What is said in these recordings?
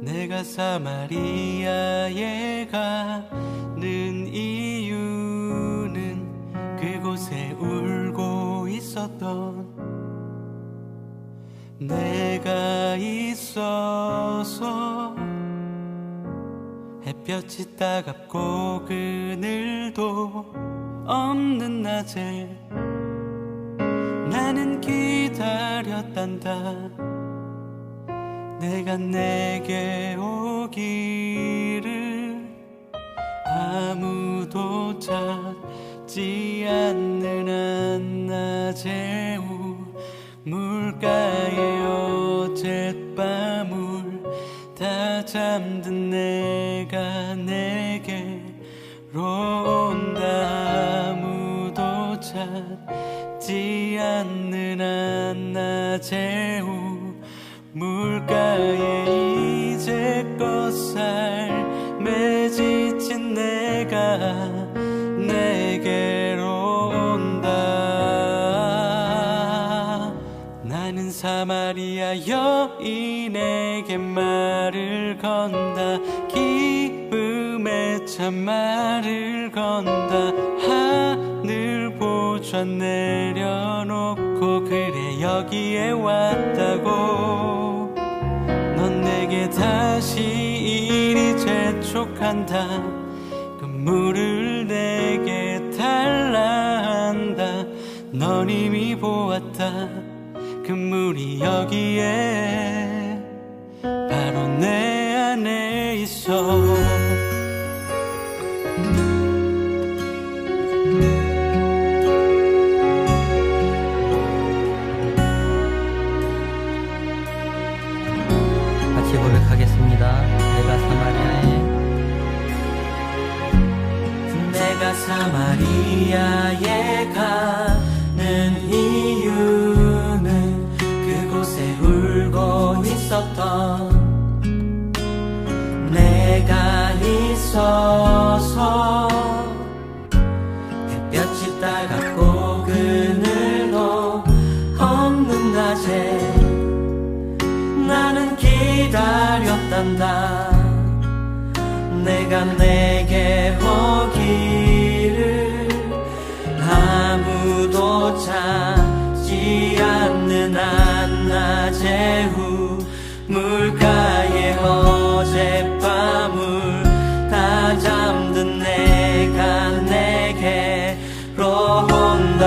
내가 사마리아에 가는 이유는 그곳에 울고 있었던 내가 있어서. 햇볕이 따갑고 그늘도 없는 낮에 나는 기다렸단다. 내가 내게 오기를 아무도 찾지 않는 한낮의 우물가에 어젯밤을 다 잠든 내가 내게로 온다. 아무도 찾지 않는 한낮의 우물가에 이제껏 삶에 지친 내가 내게로 온다. 나는 사마리아 여인에게 말을 건다. 기쁨에 참 말을 건다. 하늘 보좌 내려놓고 그래 여기에 왔다고. 넌 내게 다시 이리 재촉한다. 그 물을 내게 달라 한다. 넌 이미 보았다. 그 물이 여기에 바로 내 안에 있어. 같이 고백하겠습니다. 내가 사마리아에 가는 이유는 그곳에 울고 있었던 내가 있어서. 햇볕이 따갑고 그늘도 없는 낮에 나는 기다렸단다. 내가 내게 오기를 아무도 찾지 않는 한낮의 우물가에 어젯밤을 다 잠든 내가 내게로 온다.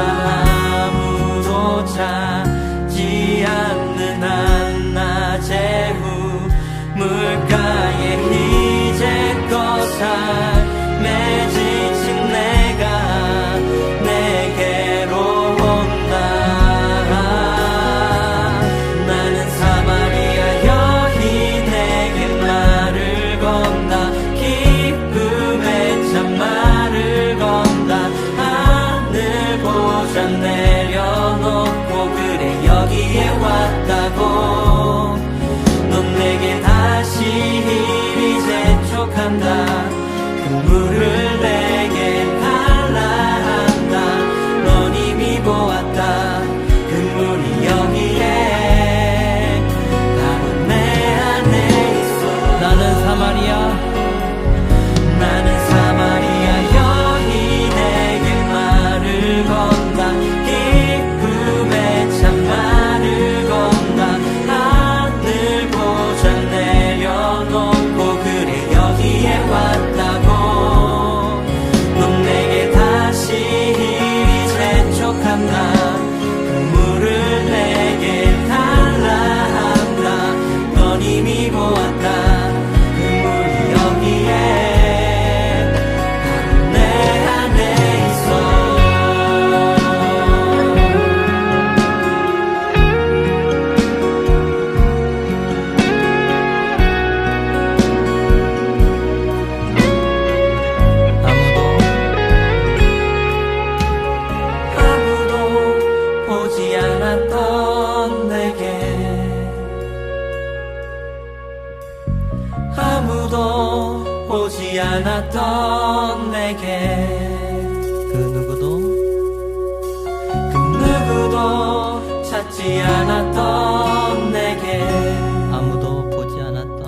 아무도 찾지 않는 한낮의 우물가에 이제껏 삶에 지친 내가 내게로 온다. 나는 사마리아 여인에게 말을 건다. 기쁨에 참 말을 건다. 하늘 보좌 내려놓고 그래 여기에 왔다고. 넌 내게 다시 이리 재촉한다. 그 물을 내게 달라 한다. 넌 이미 보았다. 그 물이 여기에 바로 내 안에 있어. 나는 사마리아 여인에게 말을 건다. 기쁨에 참 말을 건다. 하늘 보좌 내려놓고 그래 여기에 왔다고. 넌 내게 다시 이리 재촉한다. 그 물을 내게 달라 한다. 넌 이미 보았다. 그 물이 여기에 바로 내 안에 있어. 아무도 보지 않았던 내게 아무도 보지 않았던 내게 그 누구도 찾지 않았던 내게 아무도 보지 않았던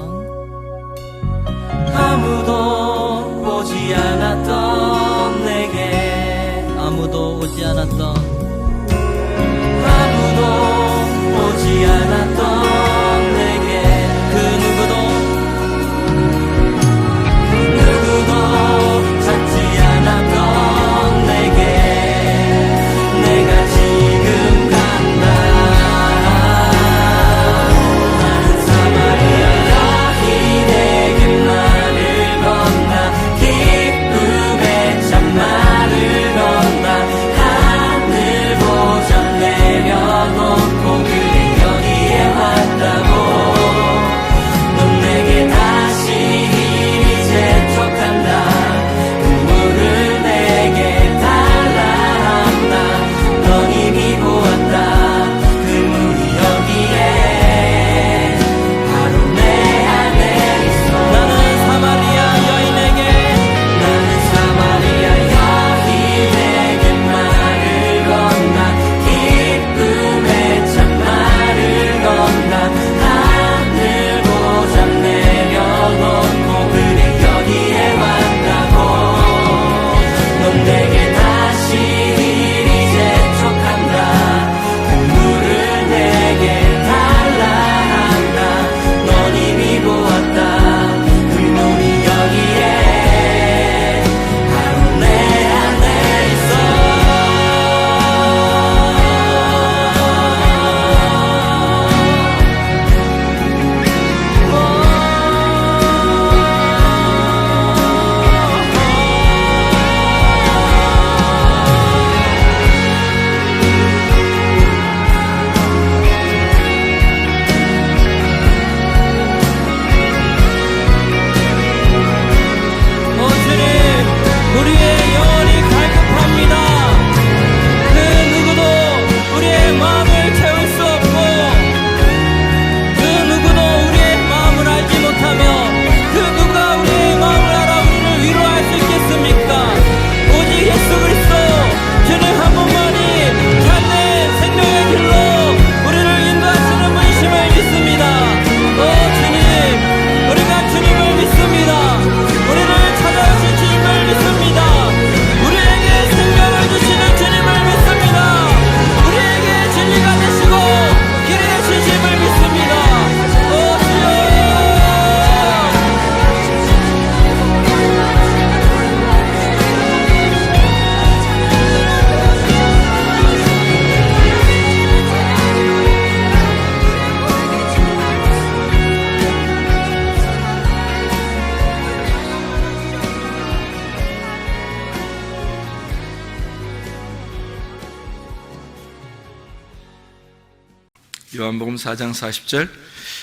요한복음 4장 40절.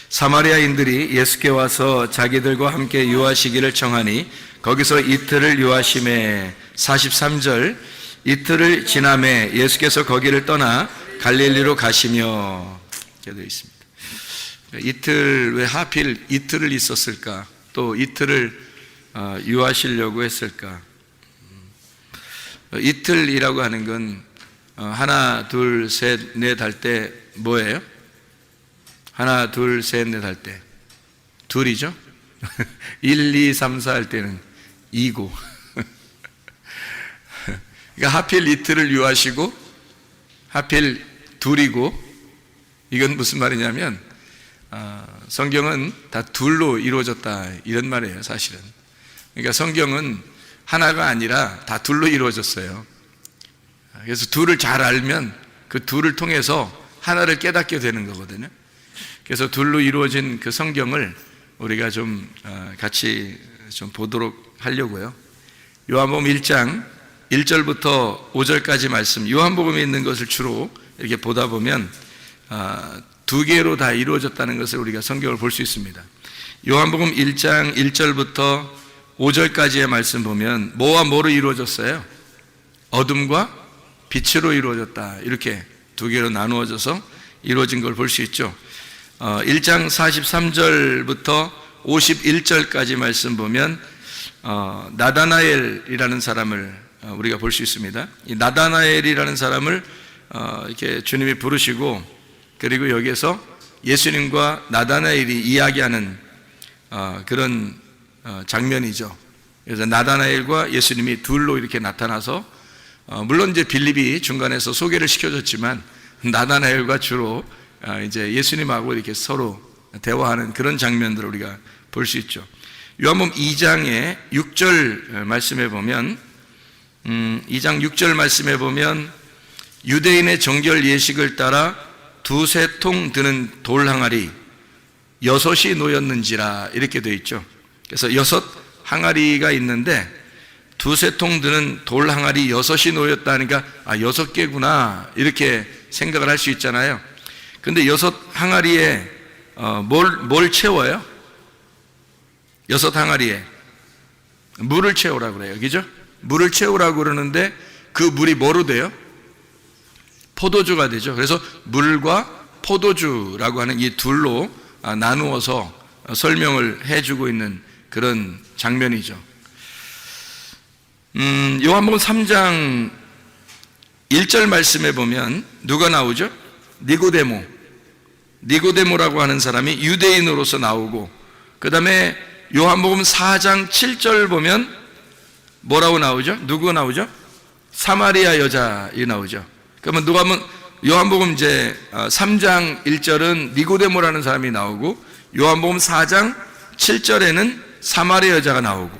사마리아인들이 예수께 와서 자기들과 함께 유하시기를 청하니 거기서 이틀을 유하심에. 43절. 이틀을 지남에 예수께서 거기를 떠나 갈릴리로 가시며. 이렇게 되어 있습니다. 이틀, 왜 하필 이틀을 있었을까? 또 이틀을 유하시려고 했을까? 이틀이라고 하는 건 하나, 둘, 셋, 넷 할 때 뭐예요? 하나, 둘, 셋, 넷 할 때 둘이죠? 1, 2, 3, 4 할 때는 2고. 그러니까 하필 이틀을 유하시고 하필 둘이고, 이건 무슨 말이냐면 성경은 다 둘로 이루어졌다 이런 말이에요, 사실은. 그러니까 성경은 하나가 아니라 다 둘로 이루어졌어요. 그래서 둘을 잘 알면 그 둘을 통해서 하나를 깨닫게 되는 거거든요. 그래서 둘로 이루어진 그 성경을 우리가 좀 같이 좀 보도록 하려고요. 요한복음 1장 1절부터 5절까지 말씀, 요한복음에 있는 것을 주로 이렇게 보다 보면 두 개로 다 이루어졌다는 것을 우리가 성경을 볼 수 있습니다. 요한복음 1장 1절부터 5절까지의 말씀 보면 뭐와 뭐로 이루어졌어요? 어둠과 빛으로 이루어졌다. 이렇게 두 개로 나누어져서 이루어진 걸 볼 수 있죠. 1장 43절부터 51절까지 말씀 보면 나다나엘이라는 사람을 우리가 볼 수 있습니다. 이 나다나엘이라는 사람을 이렇게 주님이 부르시고, 그리고 여기에서 예수님과 나다나엘이 이야기하는 그런 장면이죠. 그래서 나다나엘과 예수님이 둘로 이렇게 나타나서, 물론 이제 빌립이 중간에서 소개를 시켜줬지만 나다나엘과 주로 이제 예수님하고 이렇게 서로 대화하는 그런 장면들을 우리가 볼 수 있죠. 요한복음 2장의 6절 말씀에 보면 2장 6절 말씀에 보면 유대인의 정결 예식을 따라 두세 통 드는 돌 항아리 6이 놓였는지라 이렇게 되어 있죠. 그래서 6 항아리가 있는데 두세 통 드는 돌 항아리 6이 놓였다니까 6개구나 이렇게 생각을 할 수 있잖아요. 근데 6 항아리에 뭘 채워요? 6 항아리에 물을 채우라고 그래요. 그죠? 물을 채우라고 그러는데 그 물이 뭐로 돼요? 포도주가 되죠. 그래서 물과 포도주라고 하는 이 둘로 나누어서 설명을 해주고 있는 그런 장면이죠. 요한복음 3장 1절 말씀에 보면 누가 나오죠? 니고데모라고 하는 사람이 유대인으로서 나오고, 그 다음에 요한복음 4장 7절 보면 뭐라고 나오죠? 누구 나오죠? 사마리아 여자이 나오죠. 그러면 누가 하면 요한복음 이제 3장 1절은 니고데모라는 사람이 나오고, 요한복음 4장 7절에는 사마리아 여자가 나오고,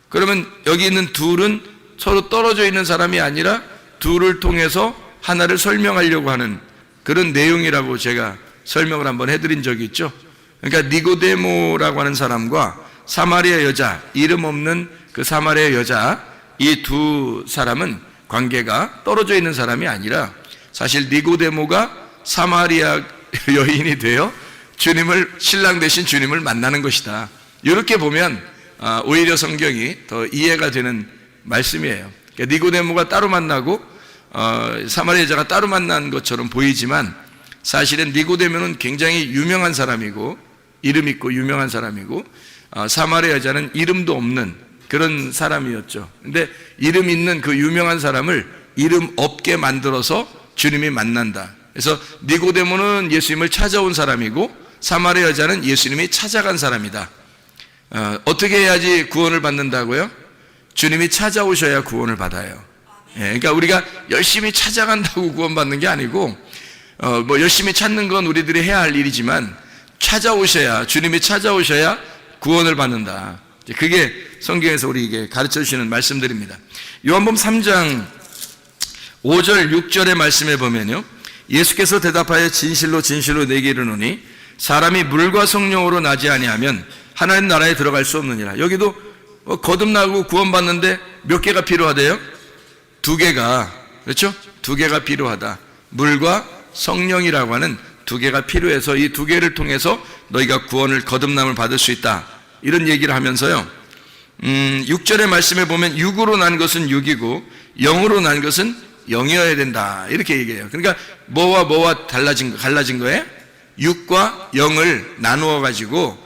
그러면 여기 있는 둘은 서로 떨어져 있는 사람이 아니라 둘을 통해서 하나를 설명하려고 하는 그런 내용이라고 제가 설명을 한번 해드린 적이 있죠. 그러니까 니고데모라고 하는 사람과 사마리아 여자, 이름 없는 그 사마리아 여자, 이 두 사람은 관계가 떨어져 있는 사람이 아니라 사실 니고데모가 사마리아 여인이 되어 주님을, 신랑 되신 주님을 만나는 것이다. 이렇게 보면 오히려 성경이 더 이해가 되는 말씀이에요. 그러니까 니고데모가 따로 만나고 사마리아 여자가 따로 만난 것처럼 보이지만 사실은 니고데모는 굉장히 유명한 사람이고 이름 있고 유명한 사람이고, 사마리아 여자는 이름도 없는 그런 사람이었죠. 근데 이름 있는 그 유명한 사람을 이름 없게 만들어서 주님이 만난다. 그래서 니고데모는 예수님을 찾아온 사람이고 사마리아 여자는 예수님이 찾아간 사람이다. 어떻게 해야지 구원을 받는다고요? 주님이 찾아오셔야 구원을 받아요. 그러니까 우리가 열심히 찾아간다고 구원받는 게 아니고, 뭐 열심히 찾는 건 우리들이 해야 할 일이지만 찾아오셔야, 주님이 찾아오셔야 구원을 받는다. 그게 성경에서 우리에게 가르쳐 주시는 말씀들입니다. 요한복음 3장 5절 6절의 말씀에 보면요, 예수께서 대답하여 진실로 진실로 내게 이르노니 사람이 물과 성령으로 나지 아니하면 하나님 나라에 들어갈 수 없느니라. 여기도 거듭나고 구원받는데 몇 개가 필요하대요? 2개가, 그렇죠? 2개가 필요하다. 물과 성령이라고 하는 두 개가 필요해서 이 두 개를 통해서 너희가 구원을 거듭남을 받을 수 있다. 이런 얘기를 하면서요. 6절의 말씀에 보면 육으로 난 것은 육이고 영으로 난 것은 영이어야 된다. 이렇게 얘기해요. 그러니까 뭐와 갈라진 거예요? 육과 영을 나누어 가지고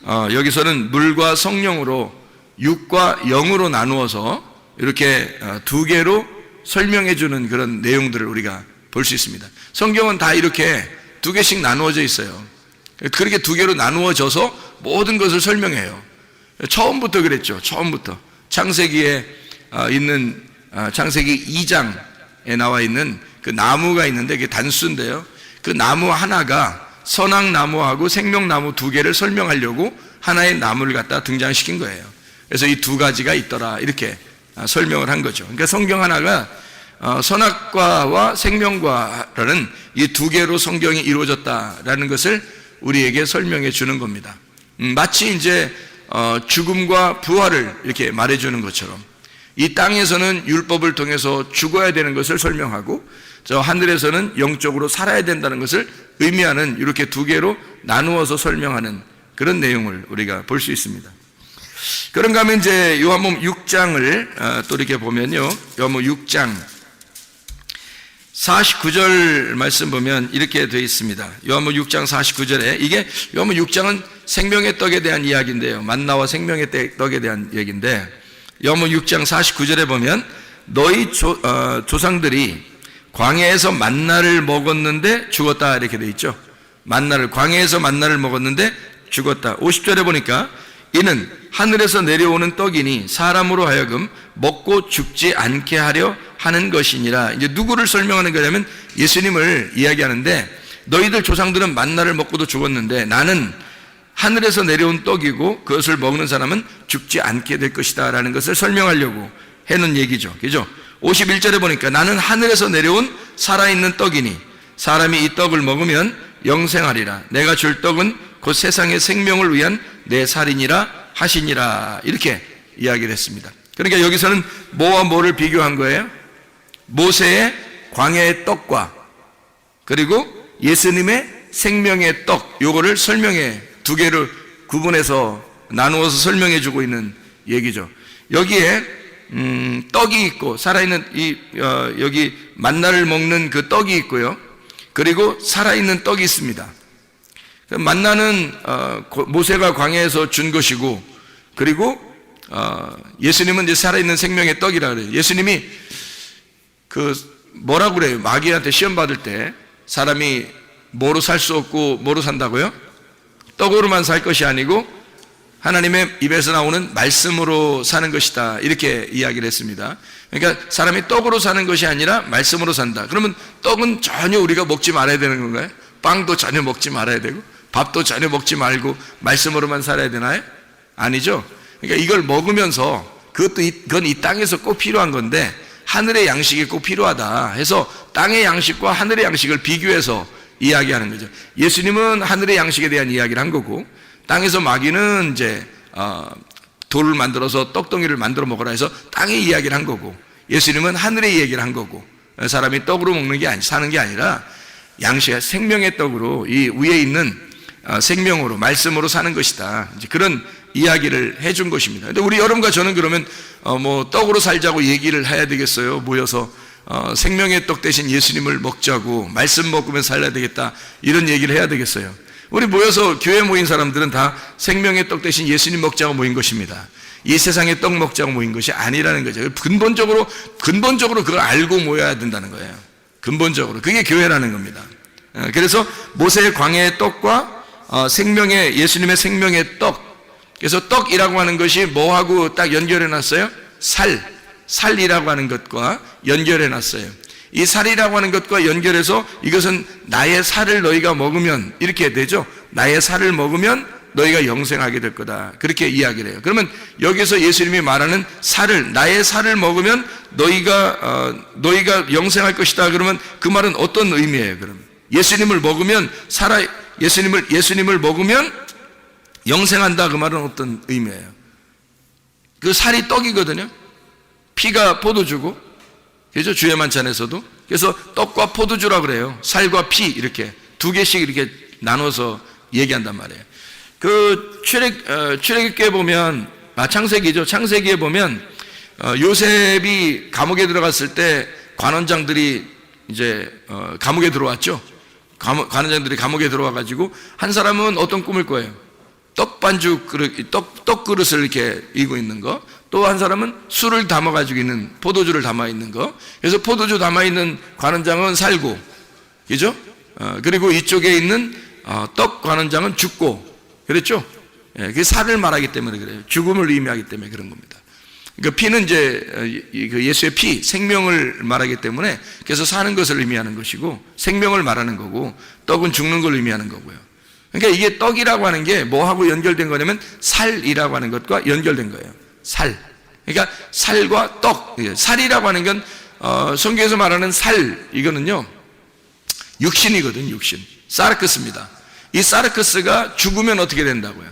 여기서는 물과 성령으로 육과 영으로 나누어서 이렇게 두 개로 설명해 주는 그런 내용들을 우리가 볼 수 있습니다. 성경은 다 이렇게 두 개씩 나누어져 있어요. 그렇게 두 개로 나누어져서 모든 것을 설명해요. 처음부터 그랬죠. 처음부터 창세기에 있는 창세기 2장에 나와 있는 그 나무가 있는데 그게 단수인데요. 그 나무 하나가 선악나무하고 생명나무 두 개를 설명하려고 하나의 나무를 갖다 등장시킨 거예요. 그래서 이 두 가지가 있더라 이렇게 설명을 한 거죠. 그러니까 성경 하나가 선악과와 생명과라는 이 두 개로 성경이 이루어졌다라는 것을 우리에게 설명해 주는 겁니다. 마치 이제 죽음과 부활을 이렇게 말해주는 것처럼 이 땅에서는 율법을 통해서 죽어야 되는 것을 설명하고 저 하늘에서는 영적으로 살아야 된다는 것을 의미하는 이렇게 두 개로 나누어서 설명하는 그런 내용을 우리가 볼 수 있습니다. 그런가 하면 이제 요한복음 6장을 또 이렇게 보면요. 요한복음 6장 49절 말씀 보면 이렇게 되어 있습니다. 요한복음 6장 49절에 이게 요한복음 6장은 생명의 떡에 대한 이야기인데요. 만나와 생명의 떡에 대한 얘기인데 요한복음 6장 49절에 보면 너희 조상들이 광야에서 만나를 먹었는데 죽었다 이렇게 되어 있죠. 광야에서 만나를 먹었는데 죽었다. 50절에 보니까 이는 하늘에서 내려오는 떡이니 사람으로 하여금 먹고 죽지 않게 하려 하는 것이니라. 이제 누구를 설명하는 거냐면 예수님을 이야기하는데 너희들 조상들은 만나를 먹고도 죽었는데 나는 하늘에서 내려온 떡이고 그것을 먹는 사람은 죽지 않게 될 것이다 라는 것을 설명하려고 해놓은 얘기죠. 그죠? 51절에 보니까 나는 하늘에서 내려온 살아있는 떡이니 사람이 이 떡을 먹으면 영생하리라. 내가 줄 떡은 곧 세상의 생명을 위한 내 살이니라 하시니라. 이렇게 이야기를 했습니다. 그러니까 여기서는 뭐와 뭐를 비교한 거예요? 모세의 광야의 떡과 그리고 예수님의 생명의 떡, 요거를 설명해 두 개를 구분해서 나누어서 설명해 주고 있는 얘기죠. 여기에 떡이 있고 살아있는 여기 만나를 먹는 그 떡이 있고요. 그리고 살아있는 떡이 있습니다. 만나는 모세가 광야에서 준 것이고 그리고 예수님은 이제 살아있는 생명의 떡이라 그래요. 예수님이 뭐라고 그래요? 마귀한테 시험 받을 때 사람이 뭐로 살 수 없고 뭐로 산다고요? 떡으로만 살 것이 아니고 하나님의 입에서 나오는 말씀으로 사는 것이다 이렇게 이야기를 했습니다. 그러니까 사람이 떡으로 사는 것이 아니라 말씀으로 산다. 그러면 떡은 전혀 우리가 먹지 말아야 되는 건가요? 빵도 전혀 먹지 말아야 되고 밥도 전혀 먹지 말고 말씀으로만 살아야 되나요? 아니죠. 그러니까 이걸 먹으면서 그건 이 땅에서 꼭 필요한 건데 하늘의 양식이 꼭 필요하다 해서 땅의 양식과 하늘의 양식을 비교해서 이야기하는 거죠. 예수님은 하늘의 양식에 대한 이야기를 한 거고 땅에서 마귀는 이제 돌을 만들어서 떡덩이를 만들어 먹으라 해서 땅의 이야기를 한 거고 예수님은 하늘의 얘기를 한 거고 사람이 떡으로 먹는 게 사는 게 아니라 양식 생명의 떡으로 이 위에 있는 생명으로 말씀으로 사는 것이다. 이제 그런 이야기를 해준 것입니다. 근데 우리 여러분과 저는 그러면 뭐 떡으로 살자고 얘기를 해야 되겠어요? 모여서 생명의 떡 대신 예수님을 먹자고 말씀 먹으면 살아야 되겠다 이런 얘기를 해야 되겠어요? 우리 모여서 교회 모인 사람들은 다 생명의 떡 대신 예수님 먹자고 모인 것입니다. 이 세상의 떡 먹자고 모인 것이 아니라는 거죠. 근본적으로 그걸 알고 모여야 된다는 거예요. 근본적으로 그게 교회라는 겁니다. 그래서 모세의 광야의 떡과 예수님의 생명의 떡. 그래서 떡이라고 하는 것이 뭐하고 딱 연결해 놨어요? 살이라고 하는 것과 연결해 놨어요. 이 살이라고 하는 것과 연결해서 이것은 나의 살을 너희가 먹으면 이렇게 되죠. 나의 살을 먹으면 너희가 영생하게 될 거다. 그렇게 이야기를 해요. 그러면 여기서 예수님이 말하는 나의 살을 먹으면 너희가 영생할 것이다. 그러면 그 말은 어떤 의미예요? 그럼 예수님을 먹으면 예수님을 먹으면 영생한다. 그 말은 어떤 의미예요? 그 살이 떡이거든요. 피가 포도주고, 그죠? 주의 만찬에서도. 그래서 떡과 포도주라 그래요. 살과 피 이렇게 두 개씩 이렇게 나눠서 얘기한단 말이에요. 그 출애굽기에 보면 창세기죠. 창세기에 보면 요셉이 감옥에 들어갔을 때 관원장들이 이제 감옥에 들어왔죠. 관원장들이 감옥에 들어와 가지고 한 사람은 어떤 꿈을 꿔요? 떡 그릇을 이렇게 이고 있는 거. 또 한 사람은 술을 담아 가지고 있는, 포도주를 담아 있는 거. 그래서 포도주 담아 있는 관원장은 살고, 그죠? 그리고 이쪽에 있는 떡 관원장은 죽고, 그랬죠? 예, 그게 살을 말하기 때문에 그래요. 죽음을 의미하기 때문에 그런 겁니다. 그 피는 이제 예수의 피, 생명을 말하기 때문에 그래서 사는 것을 의미하는 것이고 생명을 말하는 거고, 떡은 죽는 걸 의미하는 거고요. 그러니까 이게 떡이라고 하는 게 뭐하고 연결된 거냐면 살이라고 하는 것과 연결된 거예요. 살. 그러니까 살과 떡. 살이라고 하는 건 성경에서 말하는 살, 이거는요 육신이거든. 육신. 사르크스입니다. 이 사르크스가 죽으면 어떻게 된다고요?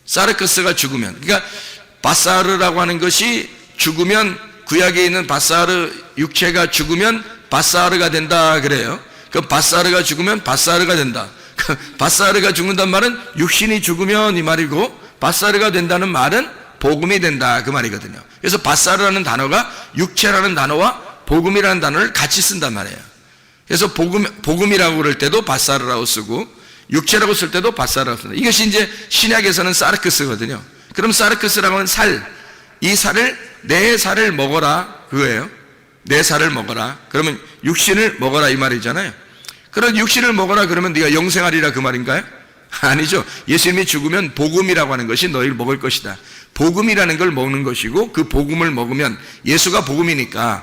사르크스가 죽으면, 그러니까 바사르라고 하는 것이 죽으면, 구약에 있는 바사르 육체가 죽으면 바사르가 된다 그래요. 그 바사르가 죽으면 바사르가 된다. 바사르가 죽는다는 말은 육신이 죽으면 이 말이고, 바사르가 된다는 말은 복음이 된다 그 말이거든요. 그래서 바사르라는 단어가 육체라는 단어와 복음이라는 단어를 같이 쓴단 말이에요. 그래서 복음이라고 그럴 때도 바사르라고 쓰고 육체라고 쓸 때도 바사르라고 씁니다. 이것이 이제 신약에서는 사르크스거든요. 그럼 사르크스라고 하는 살, 이 살을, 내 살을 먹어라 그거예요. 내 살을 먹어라. 그러면 육신을 먹어라 이 말이잖아요. 그런 육신을 먹어라 그러면 네가 영생하리라 그 말인가요? 아니죠. 예수님이 죽으면 복음이라고 하는 것이 너희를 먹을 것이다. 복음이라는 걸 먹는 것이고, 그 복음을 먹으면, 예수가 복음이니까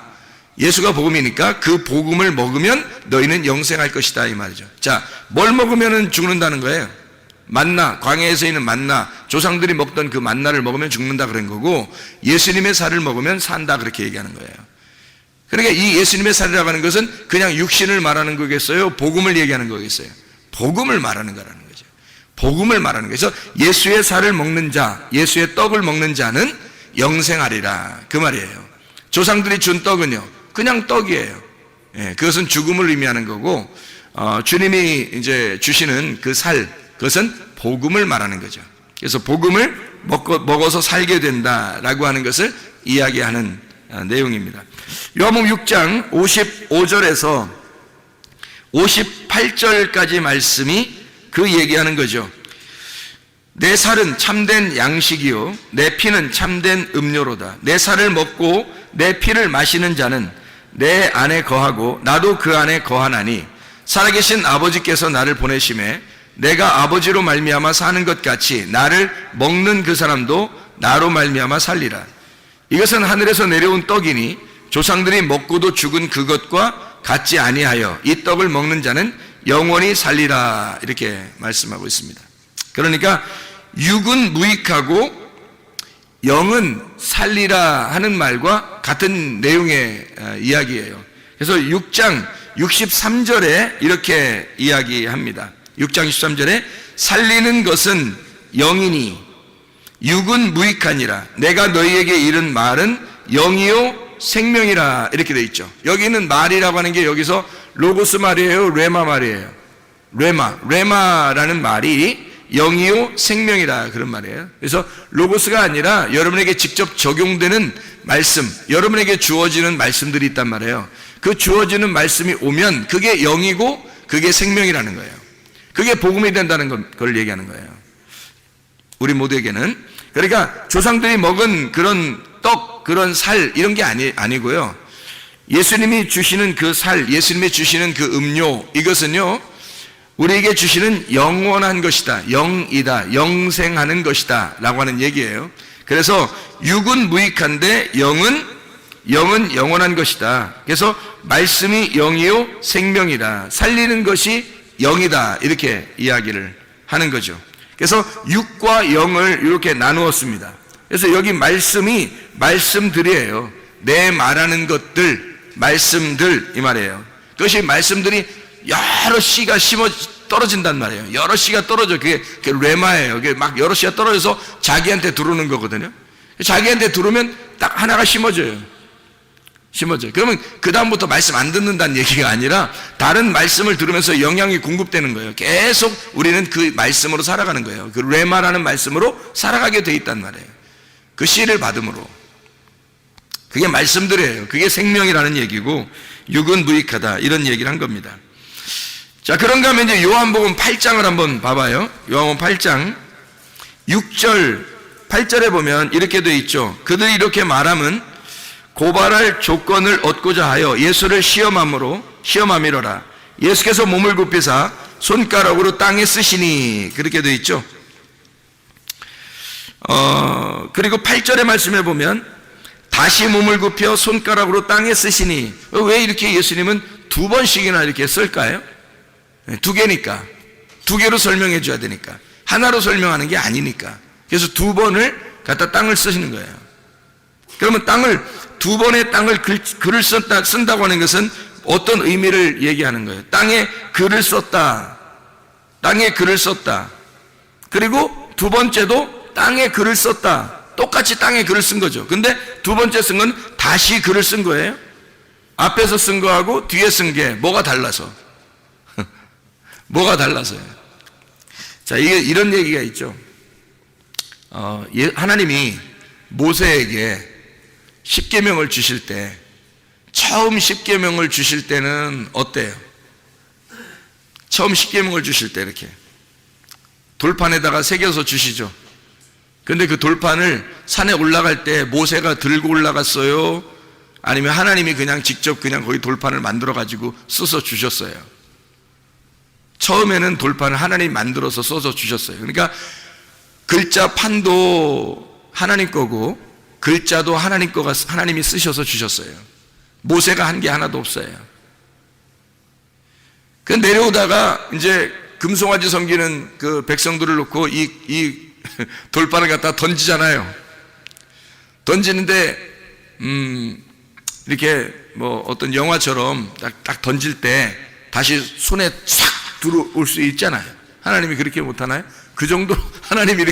그 복음을 먹으면 너희는 영생할 것이다 이 말이죠. 자, 뭘 먹으면 죽는다는 거예요? 만나, 광야에서 있는 만나, 조상들이 먹던 그 만나를 먹으면 죽는다 그런 거고, 예수님의 살을 먹으면 산다 그렇게 얘기하는 거예요. 그러니까 이 예수님의 살이라고 하는 것은 그냥 육신을 말하는 거겠어요? 복음을 얘기하는 거겠어요? 복음을 말하는 거라는 거죠. 복음을 말하는 거죠. 예수의 살을 먹는 자, 예수의 떡을 먹는 자는 영생하리라 그 말이에요. 조상들이 준 떡은요 그냥 떡이에요. 예, 그것은 죽음을 의미하는 거고, 주님이 이제 주시는 그 살, 그것은 복음을 말하는 거죠. 그래서 복음을 먹어서 살게 된다라고 하는 것을 이야기하는 내용입니다. 요한복음 6장 55절에서 58절까지 말씀이 그 얘기하는 거죠. 내 살은 참된 양식이요 내 피는 참된 음료로다. 내 살을 먹고 내 피를 마시는 자는 내 안에 거하고 나도 그 안에 거하나니 살아계신 아버지께서 나를 보내심에 내가 아버지로 말미암아 사는 것 같이 나를 먹는 그 사람도 나로 말미암아 살리라. 이것은 하늘에서 내려온 떡이니 조상들이 먹고도 죽은 그것과 같지 아니하여 이 떡을 먹는 자는 영원히 살리라 이렇게 말씀하고 있습니다. 그러니까 육은 무익하고 영은 살리라 하는 말과 같은 내용의 이야기예요. 그래서 6장 63절에 이렇게 이야기합니다. 6장 63절에 살리는 것은 영이니 육은 무익하니라. 내가 너희에게 이른 말은 영이요 생명이라 이렇게 되어 있죠. 여기 있는 말이라고 하는 게 여기서 로고스 말이에요, 레마 말이에요? 레마라는 말이 영이요 생명이라 그런 말이에요. 그래서 로고스가 아니라 여러분에게 직접 적용되는 말씀, 여러분에게 주어지는 말씀들이 있단 말이에요. 그 주어지는 말씀이 오면 그게 영이고 그게 생명이라는 거예요. 그게 복음이 된다는 걸 얘기하는 거예요. 우리 모두에게는. 그러니까 조상들이 먹은 그런 떡, 그런 살 이런 게 아니고요. 예수님이 주시는 그 살, 예수님이 주시는 그 음료, 이것은요 우리에게 주시는 영원한 것이다, 영이다, 영생하는 것이다 라고 하는 얘기예요. 그래서 육은 무익한데 영은 영원한 것이다. 그래서 말씀이 영이요 생명이다, 살리는 것이 영이다 이렇게 이야기를 하는 거죠. 그래서 육과 영을 이렇게 나누었습니다. 그래서 여기 말씀이 말씀들이에요. 내 말하는 것들, 말씀들 이 말이에요. 그것이 말씀들이 여러 씨가 떨어진단 말이에요. 여러 씨가 떨어져. 그게 레마예요. 그게 막 여러 씨가 떨어져서 자기한테 들어오는 거거든요. 자기한테 들어오면 딱 하나가 심어져요. 심어져요. 그러면 그 다음부터 말씀 안 듣는다는 얘기가 아니라 다른 말씀을 들으면서 영향이 공급되는 거예요. 계속 우리는 그 말씀으로 살아가는 거예요. 그 레마라는 말씀으로 살아가게 돼 있단 말이에요. 그 씨를 받음으로. 그게 말씀들이에요. 그게 생명이라는 얘기고 육은 무익하다 이런 얘기를 한 겁니다. 자, 그런가 하면 이제 요한복음 8장을 한번 봐봐요. 요한복음 8장 6절 8절에 보면 이렇게 돼 있죠. 그들이 이렇게 말함은 고발할 조건을 얻고자 하여 예수를 시험함이로라. 예수께서 몸을 굽히사 손가락으로 땅에 쓰시니 그렇게 돼 있죠. 그리고 8절의 말씀에 보면 다시 몸을 굽혀 손가락으로 땅에 쓰시니, 왜 이렇게 예수님은 두 번씩이나 이렇게 쓸까요? 두 개니까. 두 개로 설명해 줘야 되니까. 하나로 설명하는 게 아니니까. 그래서 두 번을 갖다 땅을 쓰시는 거예요. 그러면 두 번의 땅을 글을 쓴다고 하는 것은 어떤 의미를 얘기하는 거예요? 땅에 글을 썼다. 땅에 글을 썼다. 그리고 두 번째도 땅에 글을 썼다. 똑같이 땅에 글을 쓴 거죠. 근데 두 번째 쓴 건 다시 글을 쓴 거예요. 앞에서 쓴 거하고 뒤에 쓴 게 뭐가 달라서. 뭐가 달라서요. 자, 이게 이런 얘기가 있죠. 하나님이 모세에게 십계명을 주실 때, 처음 십계명을 주실 때는 어때요? 처음 십계명을 주실 때 이렇게 돌판에다가 새겨서 주시죠. 근데 그 돌판을 산에 올라갈 때 모세가 들고 올라갔어요? 아니면 하나님이 그냥 직접 그냥 거기 돌판을 만들어 가지고 써서 주셨어요? 처음에는 돌판을 하나님이 만들어서 써서 주셨어요. 그러니까 글자 판도 하나님 거고 글자도 하나님 거가 하나님이 쓰셔서 주셨어요. 모세가 한 게 하나도 없어요. 그 내려오다가 이제 금송아지 섬기는 그 백성들을 놓고 이 돌판을 갖다 던지잖아요. 던지는데 이렇게 뭐 어떤 영화처럼 딱 던질 때 다시 손에 싹 들어올 수 있잖아요. 하나님이 그렇게 못하나요? 그 정도 하나님이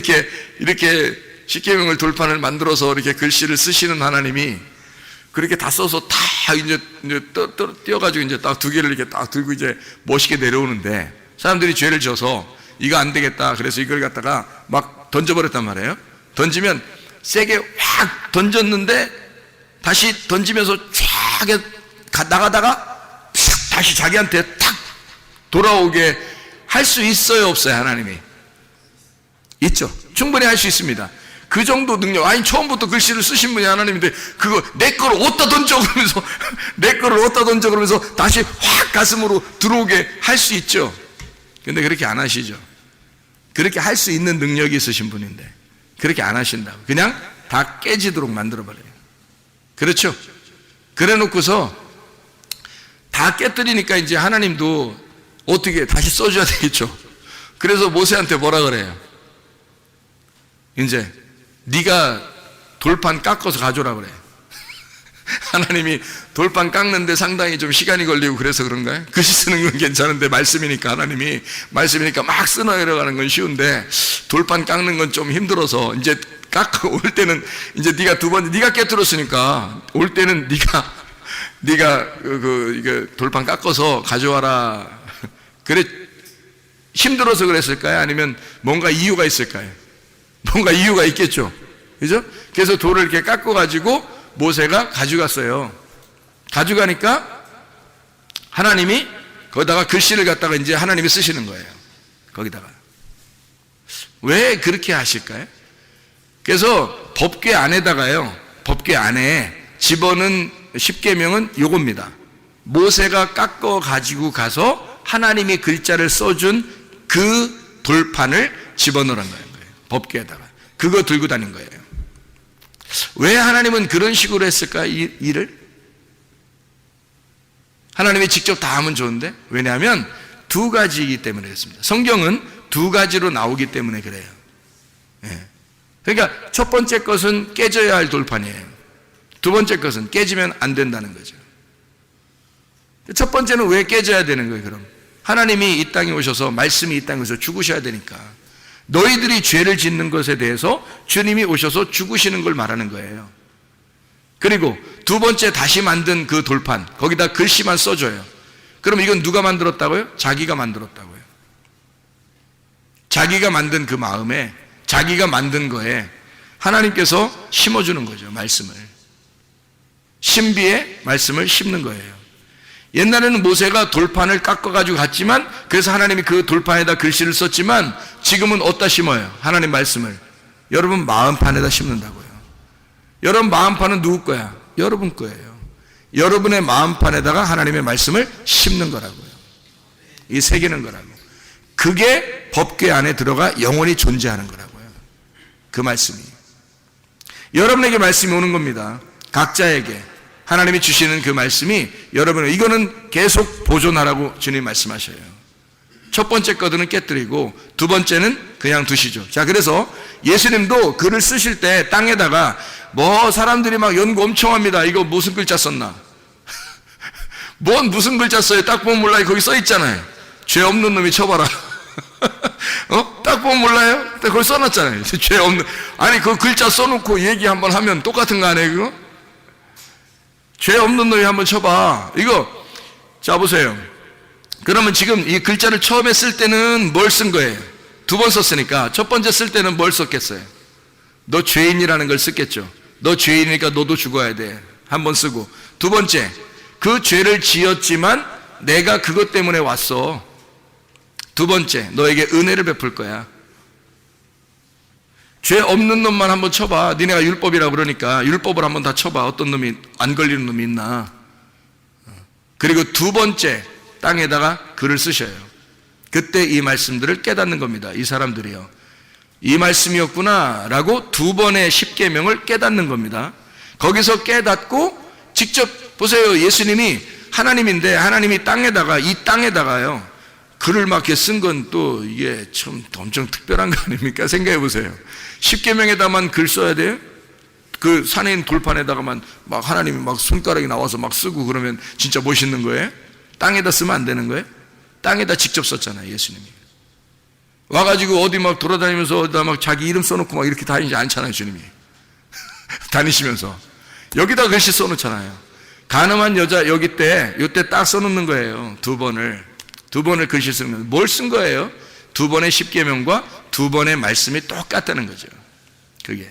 이렇게 십계명을 돌판을 만들어서 이렇게 글씨를 쓰시는 하나님이 그렇게 다 써서 다 이제 띄어가지고 이제 딱 두 개를 이렇게 딱 들고 이제 멋있게 내려오는데 사람들이 죄를 져서 이거 안 되겠다. 그래서 이걸 갖다가 막 던져버렸단 말이에요. 던지면 세게 확 던졌는데 다시 던지면서 쫙 나가다가 다시 자기한테 탁 돌아오게 할 수 있어요, 없어요? 하나님이 있죠. 충분히 할 수 있습니다. 그 정도 능력. 아니 처음부터 글씨를 쓰신 분이 하나님인데 그거 내 거를 어디다 던져 그러면서 내 거를 어디다 던져 그러면서 다시 확 가슴으로 들어오게 할 수 있죠. 근데 그렇게 안 하시죠. 그렇게 할 수 있는 능력이 있으신 분인데 그렇게 안 하신다고. 그냥 다 깨지도록 만들어버려요. 그렇죠? 그래 놓고서 다 깨뜨리니까 이제 하나님도 어떻게 다시 써줘야 되겠죠. 그래서 모세한테 뭐라 그래요? 이제 네가 돌판 깎아서 가져오라 그래. 하나님이 돌판 깎는데 상당히 좀 시간이 걸리고 그래서 그런가요? 글씨 쓰는 건 괜찮은데 말씀이니까 막 쓰나 내려가는 건 쉬운데 돌판 깎는 건 좀 힘들어서 이제 깎아 올 때는 이제 네가 깨뜨렸으니까 올 때는 네가 이거 돌판 깎아서 가져와라. 그래 힘들어서 그랬을까요? 아니면 뭔가 이유가 있을까요? 뭔가 이유가 있겠죠. 그죠? 그래서 돌을 이렇게 깎고 가지고 모세가 가져갔어요. 가져가니까 하나님이 거기다가 글씨를 갖다가 이제 하나님이 쓰시는 거예요. 거기다가. 왜 그렇게 하실까요? 그래서 법궤 안에 집어넣은 십계명은 요겁니다. 모세가 깎아 가지고 가서 하나님이 글자를 써준 그 돌판을 집어넣으라는 거예요. 법궤에다가. 그거 들고 다닌 거예요. 왜 하나님은 그런 식으로 했을까? 이 일을? 하나님이 직접 다 하면 좋은데 왜냐하면 두 가지이기 때문에 그렇습니다. 성경은 두 가지로 나오기 때문에 그래요. 그러니까 첫 번째 것은 깨져야 할 돌판이에요. 두 번째 것은 깨지면 안 된다는 거죠. 첫 번째는 왜 깨져야 되는 거예요? 그럼 하나님이 이 땅에 오셔서 말씀이 이 땅에 오셔서 죽으셔야 되니까 너희들이 죄를 짓는 것에 대해서 주님이 오셔서 죽으시는 걸 말하는 거예요. 그리고 두 번째 다시 만든 그 돌판, 거기다 글씨만 써줘요. 그럼 이건 누가 만들었다고요? 자기가 만들었다고요. 자기가 만든 그 마음에, 자기가 만든 거에 하나님께서 심어주는 거죠. 말씀을. 신비의 말씀을 심는 거예요. 옛날에는 모세가 돌판을 깎아가지고 갔지만, 그래서 하나님이 그 돌판에다 글씨를 썼지만, 지금은 어디다 심어요? 하나님 말씀을 여러분 마음판에다 심는다고요. 여러분 마음판은 누구 거야? 여러분 거예요. 여러분의 마음판에다가 하나님의 말씀을 심는 거라고요. 이 새기는 거라고. 그게 법궤 안에 들어가 영원히 존재하는 거라고요. 그 말씀이 여러분에게 말씀이 오는 겁니다. 각자에게 하나님이 주시는 그 말씀이 여러분은, 이거는 계속 보존하라고 주님 말씀하셔요. 첫 번째 거는 깨뜨리고 두 번째는 그냥 두시죠. 자, 그래서 예수님도 글을 쓰실 때 땅에다가 뭐 사람들이 막 연구 엄청 합니다. 이거 무슨 글자 썼나? 뭔 무슨 글자 써요? 딱 보면 몰라요. 거기 써 있잖아요. 죄 없는 놈이 쳐봐라. 딱 보면 몰라요? 거기 써놨잖아요. 죄 없는. 아니, 그 글자 써놓고 얘기 한번 하면 똑같은 거 아니에요, 그거? 죄 없는 놈이 한번 쳐봐. 이거, 자, 보세요. 그러면 지금 이 글자를 처음에 쓸 때는 뭘 쓴 거예요? 두 번 썼으니까 첫 번째 쓸 때는 뭘 썼겠어요? 너 죄인이라는 걸 썼겠죠. 너 죄인이니까 너도 죽어야 돼. 한 번 쓰고. 두 번째, 그 죄를 지었지만 내가 그것 때문에 왔어. 두 번째, 너에게 은혜를 베풀 거야. 죄 없는 놈만 한번 쳐봐. 니네가 율법이라고 그러니까 율법을 한번 다 쳐봐. 어떤 놈이 안 걸리는 놈이 있나. 그리고 두 번째, 땅에다가 글을 쓰셔요. 그때 이 말씀들을 깨닫는 겁니다. 이 사람들이요, 이 말씀이었구나 라고 두 번의 십계명을 깨닫는 겁니다. 거기서 깨닫고 직접 보세요. 예수님이 하나님인데 하나님이 땅에다가, 이 땅에다가요, 글을 막 이렇게 쓴 건 또 이게 참 엄청 특별한 거 아닙니까? 생각해 보세요. 십계명에다만 글 써야 돼요? 그 산에 있는 돌판에다가만 막 하나님이 막 손가락이 나와서 막 쓰고 그러면 진짜 멋있는 거예요? 땅에다 쓰면 안 되는 거예요? 땅에다 직접 썼잖아요, 예수님이. 와가지고 어디 막 돌아다니면서 어디다 막 자기 이름 써놓고 막 이렇게 다니지 않잖아요, 주님이. 다니시면서. 여기다 글씨 써놓잖아요. 가늠한 여자 여기 때, 요때 딱 써놓는 거예요. 두 번을 글씨 쓰면. 뭘 쓴 거예요? 두 번의 십계명과 두 번의 말씀이 똑같다는 거죠. 그게.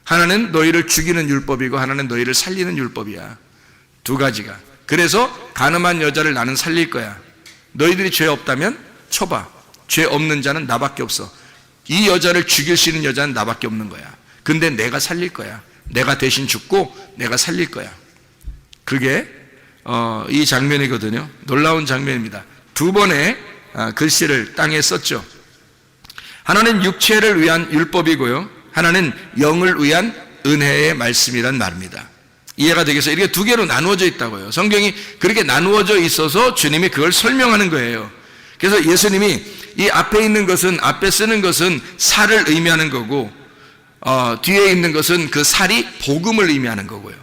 하나는 너희를 죽이는 율법이고 하나는 너희를 살리는 율법이야. 두 가지가. 그래서 가늠한 여자를 나는 살릴 거야. 너희들이 죄 없다면 쳐봐. 죄 없는 자는 나밖에 없어. 이 여자를 죽일 수 있는 여자는 나밖에 없는 거야. 근데 내가 살릴 거야. 내가 대신 죽고 내가 살릴 거야. 그게 이 장면이거든요. 놀라운 장면입니다. 두 번의 글씨를 땅에 썼죠. 하나는 육체를 위한 율법이고요, 하나는 영을 위한 은혜의 말씀이란 말입니다. 이해가 되겠어요? 이렇게 두 개로 나누어져 있다고요. 성경이 그렇게 나누어져 있어서 주님이 그걸 설명하는 거예요. 그래서 예수님이 이 앞에 있는 것은, 앞에 쓰는 것은 살을 의미하는 거고, 뒤에 있는 것은 그 살이 복음을 의미하는 거고요.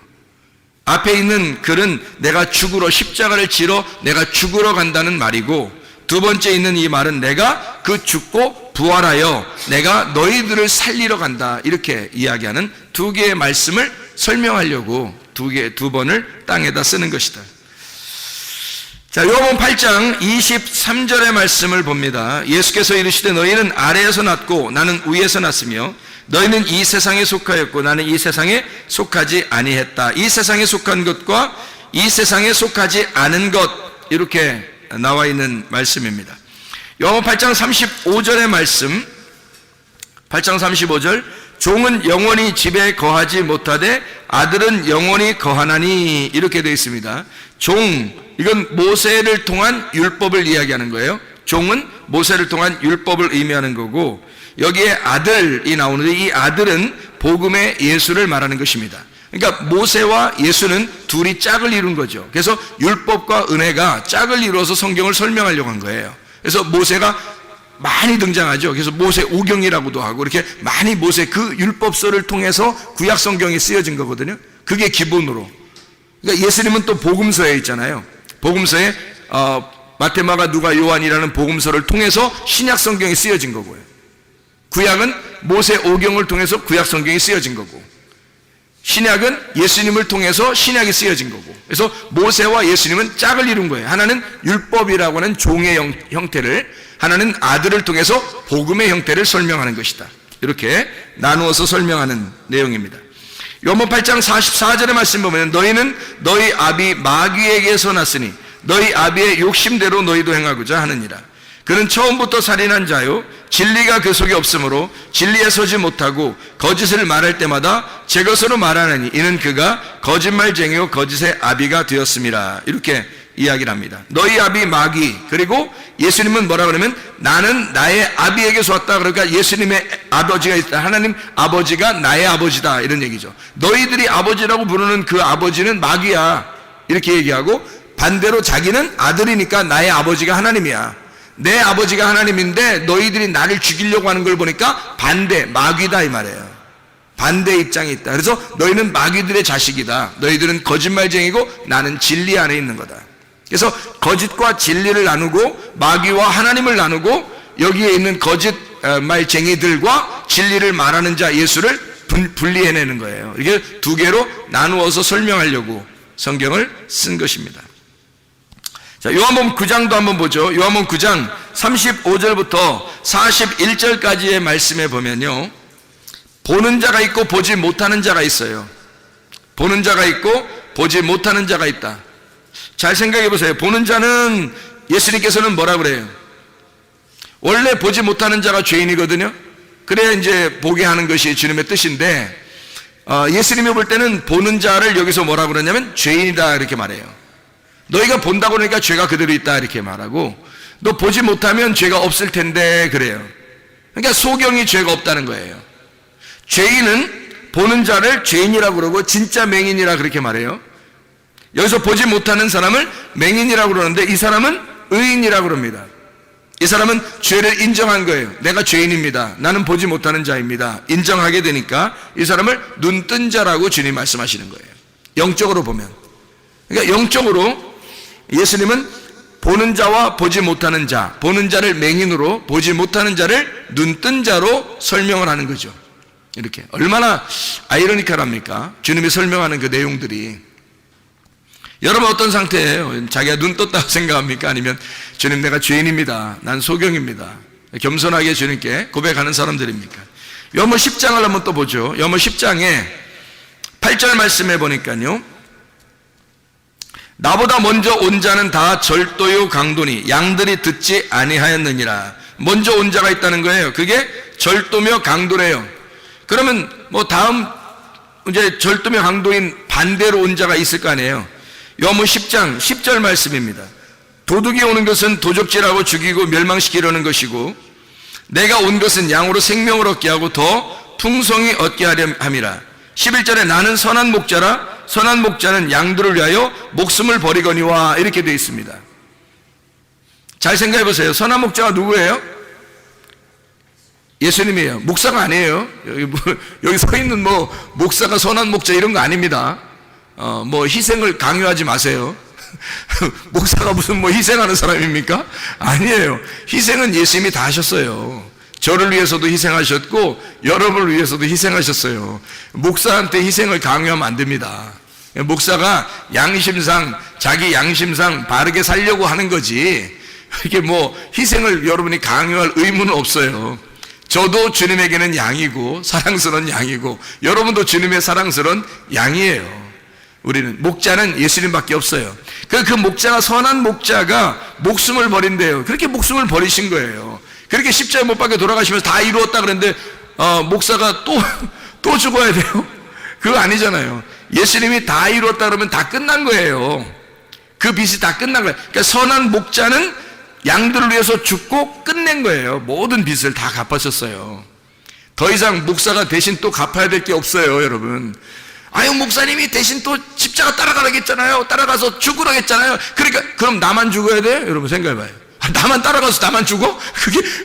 앞에 있는 글은 내가 죽으러, 십자가를 지러 내가 죽으러 간다는 말이고, 두 번째 있는 이 말은 내가 그 죽고 부활하여 내가 너희들을 살리러 간다, 이렇게 이야기하는 두 개의 말씀을 설명하려고 두 번을 땅에다 쓰는 것이다. 자, 요한복음 8장 23절의 말씀을 봅니다. 예수께서 이르시되 너희는 아래에서 났고 나는 위에서 났으며 너희는 이 세상에 속하였고 나는 이 세상에 속하지 아니했다. 이 세상에 속한 것과 이 세상에 속하지 않은 것, 이렇게 나와 있는 말씀입니다. 요한복음 8장 35절의 말씀, 8장 35절, 종은 영원히 집에 거하지 못하되 아들은 영원히 거하나니, 이렇게 되어 있습니다. 종, 이건 모세를 통한 율법을 이야기하는 거예요. 종은 모세를 통한 율법을 의미하는 거고, 여기에 아들이 나오는데 이 아들은 복음의 예수를 말하는 것입니다. 그러니까 모세와 예수는 둘이 짝을 이룬 거죠. 그래서 율법과 은혜가 짝을 이루어서 성경을 설명하려고 한 거예요. 그래서 모세가 많이 등장하죠. 그래서 모세 오경이라고도 하고, 이렇게 많이 모세 그 율법서를 통해서 구약 성경이 쓰여진 거거든요. 그게 기본으로. 그러니까 예수님은 또 복음서에 있잖아요. 복음서에 마태, 마가, 누가, 요한이라는 복음서를 통해서 신약 성경이 쓰여진 거고요. 구약은 모세 오경을 통해서 구약 성경이 쓰여진 거고, 신약은 예수님을 통해서 신약이 쓰여진 거고, 그래서 모세와 예수님은 짝을 이룬 거예요. 하나는 율법이라고 하는 종의 형태를, 하나는 아들을 통해서 복음의 형태를 설명하는 것이다. 이렇게 나누어서 설명하는 내용입니다. 요한복음 8장 44절의 말씀 보면 너희는 너희 아비 마귀에게서 났으니 너희 아비의 욕심대로 너희도 행하고자 하느니라. 그는 처음부터 살인한 자요 진리가 그 속에 없으므로 진리에 서지 못하고 거짓을 말할 때마다 제 것으로 말하느니 이는 그가 거짓말쟁이요 거짓의 아비가 되었음이라. 이렇게 이야기를 합니다. 너희 아비 마귀, 그리고 예수님은 뭐라 그러면 나는 나의 아비에게서 왔다. 그러니까 예수님의 아버지가 있다. 하나님 아버지가 나의 아버지다, 이런 얘기죠. 너희들이 아버지라고 부르는 그 아버지는 마귀야, 이렇게 얘기하고, 반대로 자기는 아들이니까 나의 아버지가 하나님이야. 내 아버지가 하나님인데 너희들이 나를 죽이려고 하는 걸 보니까 반대, 마귀다 이 말이에요. 반대 입장이 있다. 그래서 너희는 마귀들의 자식이다. 너희들은 거짓말쟁이고 나는 진리 안에 있는 거다. 그래서 거짓과 진리를 나누고 마귀와 하나님을 나누고 여기에 있는 거짓말쟁이들과 진리를 말하는 자 예수를 분리해내는 거예요. 이게 두 개로 나누어서 설명하려고 성경을 쓴 것입니다. 자, 요한복음 9장도 한번 보죠. 요한복음 9장 35절부터 41절까지의 말씀에 보면요, 보는 자가 있고 보지 못하는 자가 있어요. 보는 자가 있고 보지 못하는 자가 있다. 잘 생각해 보세요. 보는 자는 예수님께서는 뭐라 그래요? 원래 보지 못하는 자가 죄인이거든요. 그래야 이제 보게 하는 것이 주님의 뜻인데, 예수님이 볼 때는 보는 자를 여기서 뭐라 그러냐면 죄인이다 이렇게 말해요. 너희가 본다고 그러니까 죄가 그대로 있다 이렇게 말하고, 너 보지 못하면 죄가 없을 텐데 그래요. 그러니까 소경이 죄가 없다는 거예요. 죄인은 보는 자를 죄인이라고 그러고 진짜 맹인이라 그렇게 말해요. 여기서 보지 못하는 사람을 맹인이라고 그러는데 이 사람은 의인이라고 그럽니다. 이 사람은 죄를 인정한 거예요. 내가 죄인입니다. 나는 보지 못하는 자입니다. 인정하게 되니까 이 사람을 눈뜬 자라고 주님 말씀하시는 거예요. 영적으로 보면. 그러니까 영적으로 예수님은 보는 자와 보지 못하는 자, 보는 자를 맹인으로, 보지 못하는 자를 눈뜬 자로 설명을 하는 거죠. 이렇게 얼마나 아이러니컬합니까? 주님이 설명하는 그 내용들이. 여러분 어떤 상태예요? 자기가 눈 떴다고 생각합니까? 아니면 주님 내가 죄인입니다, 난 소경입니다, 겸손하게 주님께 고백하는 사람들입니까? 요한복음 10장을 한번 또 보죠. 요한복음 10장에 8절 말씀해 보니까요, 나보다 먼저 온 자는 다 절도요 강도니 양들이 듣지 아니하였느니라. 먼저 온 자가 있다는 거예요. 그게 절도며 강도래요. 그러면 뭐 다음 이제 절도며 강도인 반대로 온 자가 있을 거 아니에요. 요한복음 10장 10절 말씀입니다. 도둑이 오는 것은 도적질하고 죽이고 멸망시키려는 것이고 내가 온 것은 양으로 생명을 얻게 하고 더 풍성히 얻게 하려 함이라. 11절에 나는 선한 목자라 선한 목자는 양들을 위하여 목숨을 버리거니와, 이렇게 되어 있습니다. 잘 생각해 보세요. 선한 목자가 누구예요? 예수님이에요. 목사가 아니에요. 여기 서 있는 뭐 목사가 선한 목자 이런 거 아닙니다. 뭐 희생을 강요하지 마세요. 목사가 무슨 뭐 희생하는 사람입니까? 아니에요. 희생은 예수님이 다 하셨어요. 저를 위해서도 희생하셨고 여러분을 위해서도 희생하셨어요. 목사한테 희생을 강요하면 안 됩니다. 목사가 양심상, 자기 양심상 바르게 살려고 하는 거지, 이게 뭐 희생을 여러분이 강요할 의무는 없어요. 저도 주님에게는 양이고 사랑스러운 양이고 여러분도 주님의 사랑스러운 양이에요. 우리는 목자는 예수님밖에 없어요. 그 목자가, 선한 목자가 목숨을 버린대요. 그렇게 목숨을 버리신 거예요. 그렇게 십자가에 못 박혀 돌아가시면서 다 이루었다 그랬는데 목사가 또 죽어야 돼요? 그거 아니잖아요. 예수님이 다 이루었다 그러면 다 끝난 거예요. 그 빚이 다 끝난 거예요. 그러니까 선한 목자는 양들을 위해서 죽고 끝낸 거예요. 모든 빚을 다 갚으셨어요. 더 이상 목사가 대신 또 갚아야 될 게 없어요, 여러분. 아유, 목사님이 대신 또 십자가 따라가라겠잖아요. 따라가서 죽으라겠잖아요. 그러니까 그럼 나만 죽어야 돼요? 여러분 생각해봐요. 나만 따라가서 나만 죽어?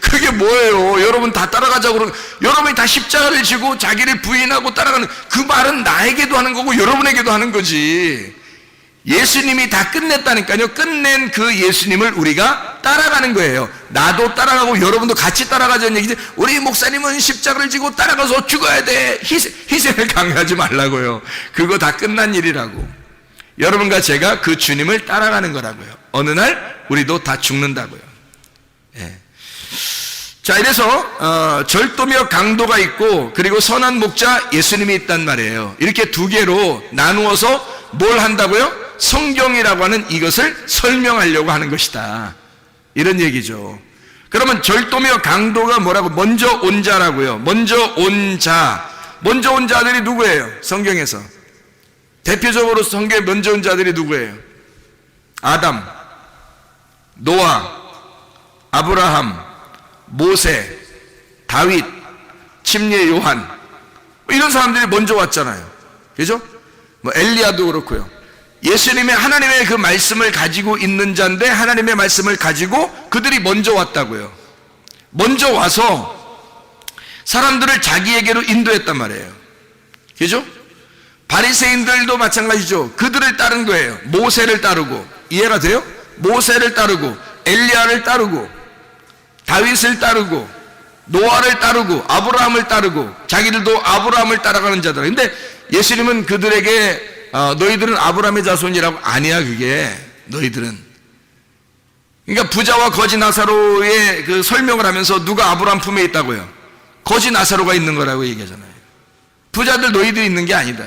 그게 뭐예요? 여러분 다 따라가자고 그러고, 여러분이 다 십자가를 지고 자기를 부인하고 따라가는 그 말은 나에게도 하는 거고 여러분에게도 하는 거지. 예수님이 다 끝냈다니까요. 끝낸 그 예수님을 우리가 따라가는 거예요. 나도 따라가고 여러분도 같이 따라가자는 얘기지. 우리 목사님은 십자가를 지고 따라가서 죽어야 돼. 희생을 강요하지 말라고요. 그거 다 끝난 일이라고. 여러분과 제가 그 주님을 따라가는 거라고요. 어느 날 우리도 다 죽는다고요. 예. 자, 이래서 절도며 강도가 있고 그리고 선한 목자 예수님이 있단 말이에요. 이렇게 두 개로 나누어서 뭘 한다고요? 성경이라고 하는 이것을 설명하려고 하는 것이다, 이런 얘기죠. 그러면 절도며 강도가 뭐라고? 먼저 온 자라고요. 먼저 온 자. 먼저 온 자들이 누구예요? 성경에서 대표적으로 성경에 먼저 온 자들이 누구예요? 아담, 노아, 아브라함, 모세, 다윗, 침례 요한, 이런 사람들이 먼저 왔잖아요. 그죠? 뭐 엘리야도 그렇고요. 예수님의 하나님의 그 말씀을 가지고 있는 자인데 하나님의 말씀을 가지고 그들이 먼저 왔다고요. 먼저 와서 사람들을 자기에게로 인도했단 말이에요. 그죠? 바리새인들도 마찬가지죠. 그들을 따른 거예요. 모세를 따르고. 이해가 돼요? 모세를 따르고 엘리야를 따르고 다윗을 따르고 노아를 따르고 아브라함을 따르고 자기들도 아브라함을 따라가는 자들. 근데 예수님은 그들에게 너희들은 아브라함의 자손이라고. 아니야, 그게 너희들은. 그러니까 부자와 거지 나사로의 그 설명을 하면서 누가 아브라함 품에 있다고요? 거지 나사로가 있는 거라고 얘기하잖아요. 부자들 너희들이 있는 게 아니다.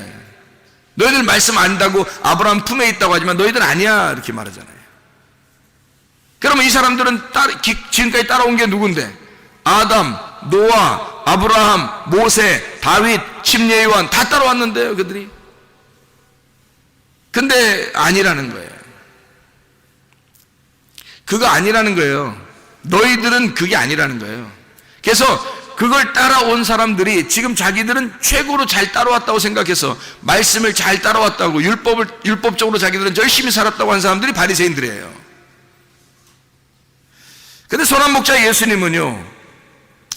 너희들 말씀 안다고 아브라함 품에 있다고 하지만 너희들 아니야, 이렇게 말하잖아요. 그러면 이 사람들은 지금까지 따라온 게 누군데? 아담, 노아, 아브라함, 모세, 다윗, 침례 요한 다 따라왔는데요, 그들이. 근데 아니라는 거예요. 그거 아니라는 거예요. 너희들은 그게 아니라는 거예요. 그래서 그걸 따라온 사람들이 지금 자기들은 최고로 잘 따라왔다고 생각해서 말씀을 잘 따라왔다고 율법적으로 자기들은 열심히 살았다고 한 사람들이 바리새인들이에요. 근데 선한 목자 예수님은요,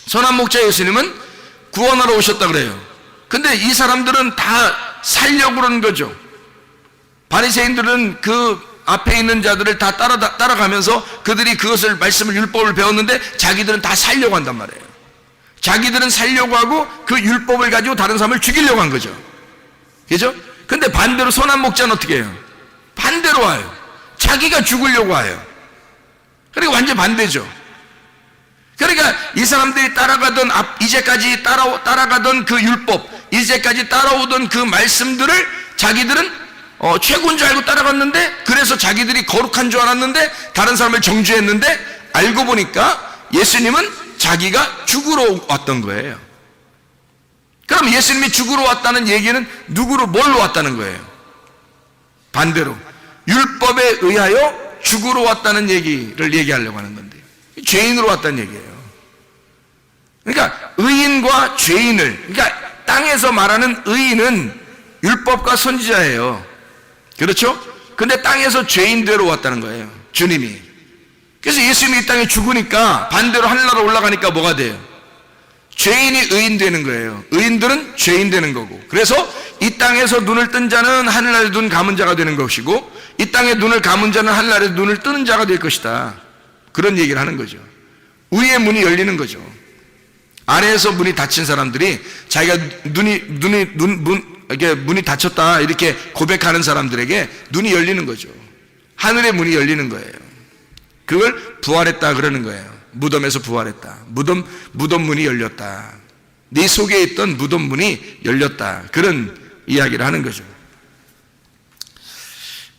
선한 목자 예수님은 구원하러 오셨다 그래요. 근데 이 사람들은 다 살려고 그러는 거죠. 바리새인들은 그 앞에 있는 자들을 다 따라가면서 그들이 그것을 말씀을 율법을 배웠는데 자기들은 다 살려고 한단 말이에요. 자기들은 살려고 하고 그 율법을 가지고 다른 사람을 죽이려고 한 거죠. 그죠? 근데 반대로 선한 목자는 어떻게 해요? 반대로 와요. 자기가 죽으려고 와요. 그러니까 완전 반대죠. 그러니까 이 사람들이 따라가던 이제까지 따라가던 그 율법, 이제까지 따라오던 그 말씀들을 자기들은 최고인 줄 알고 따라갔는데, 그래서 자기들이 거룩한 줄 알았는데 다른 사람을 정죄했는데, 알고 보니까 예수님은 자기가 죽으러 왔던 거예요. 그럼 예수님이 죽으러 왔다는 얘기는 누구로, 뭘로 왔다는 거예요? 반대로 율법에 의하여 죽으러 왔다는 얘기를 얘기하려고 하는 건데, 죄인으로 왔다는 얘기예요. 그러니까 의인과 죄인을, 그러니까 땅에서 말하는 의인은 율법과 선지자예요. 그렇죠? 근데 땅에서 죄인대로 왔다는 거예요, 주님이. 그래서 예수님이 이 땅에 죽으니까 반대로 하늘나라 올라가니까 뭐가 돼요? 죄인이 의인 되는 거예요. 의인들은 죄인 되는 거고. 그래서 이 땅에서 눈을 뜬 자는 하늘나라에 눈 감은 자가 되는 것이고, 이 땅에 눈을 감은 자는 하늘나라에 눈을 뜨는 자가 될 것이다. 그런 얘기를 하는 거죠. 위의 문이 열리는 거죠. 아래에서 문이 닫힌 사람들이 자기가 문이 닫혔다 이렇게 고백하는 사람들에게 눈이 열리는 거죠. 하늘의 문이 열리는 거예요. 그걸 부활했다 그러는 거예요. 무덤에서 부활했다. 무덤 문이 열렸다. 네 속에 있던 무덤 문이 열렸다. 그런 이야기를 하는 거죠.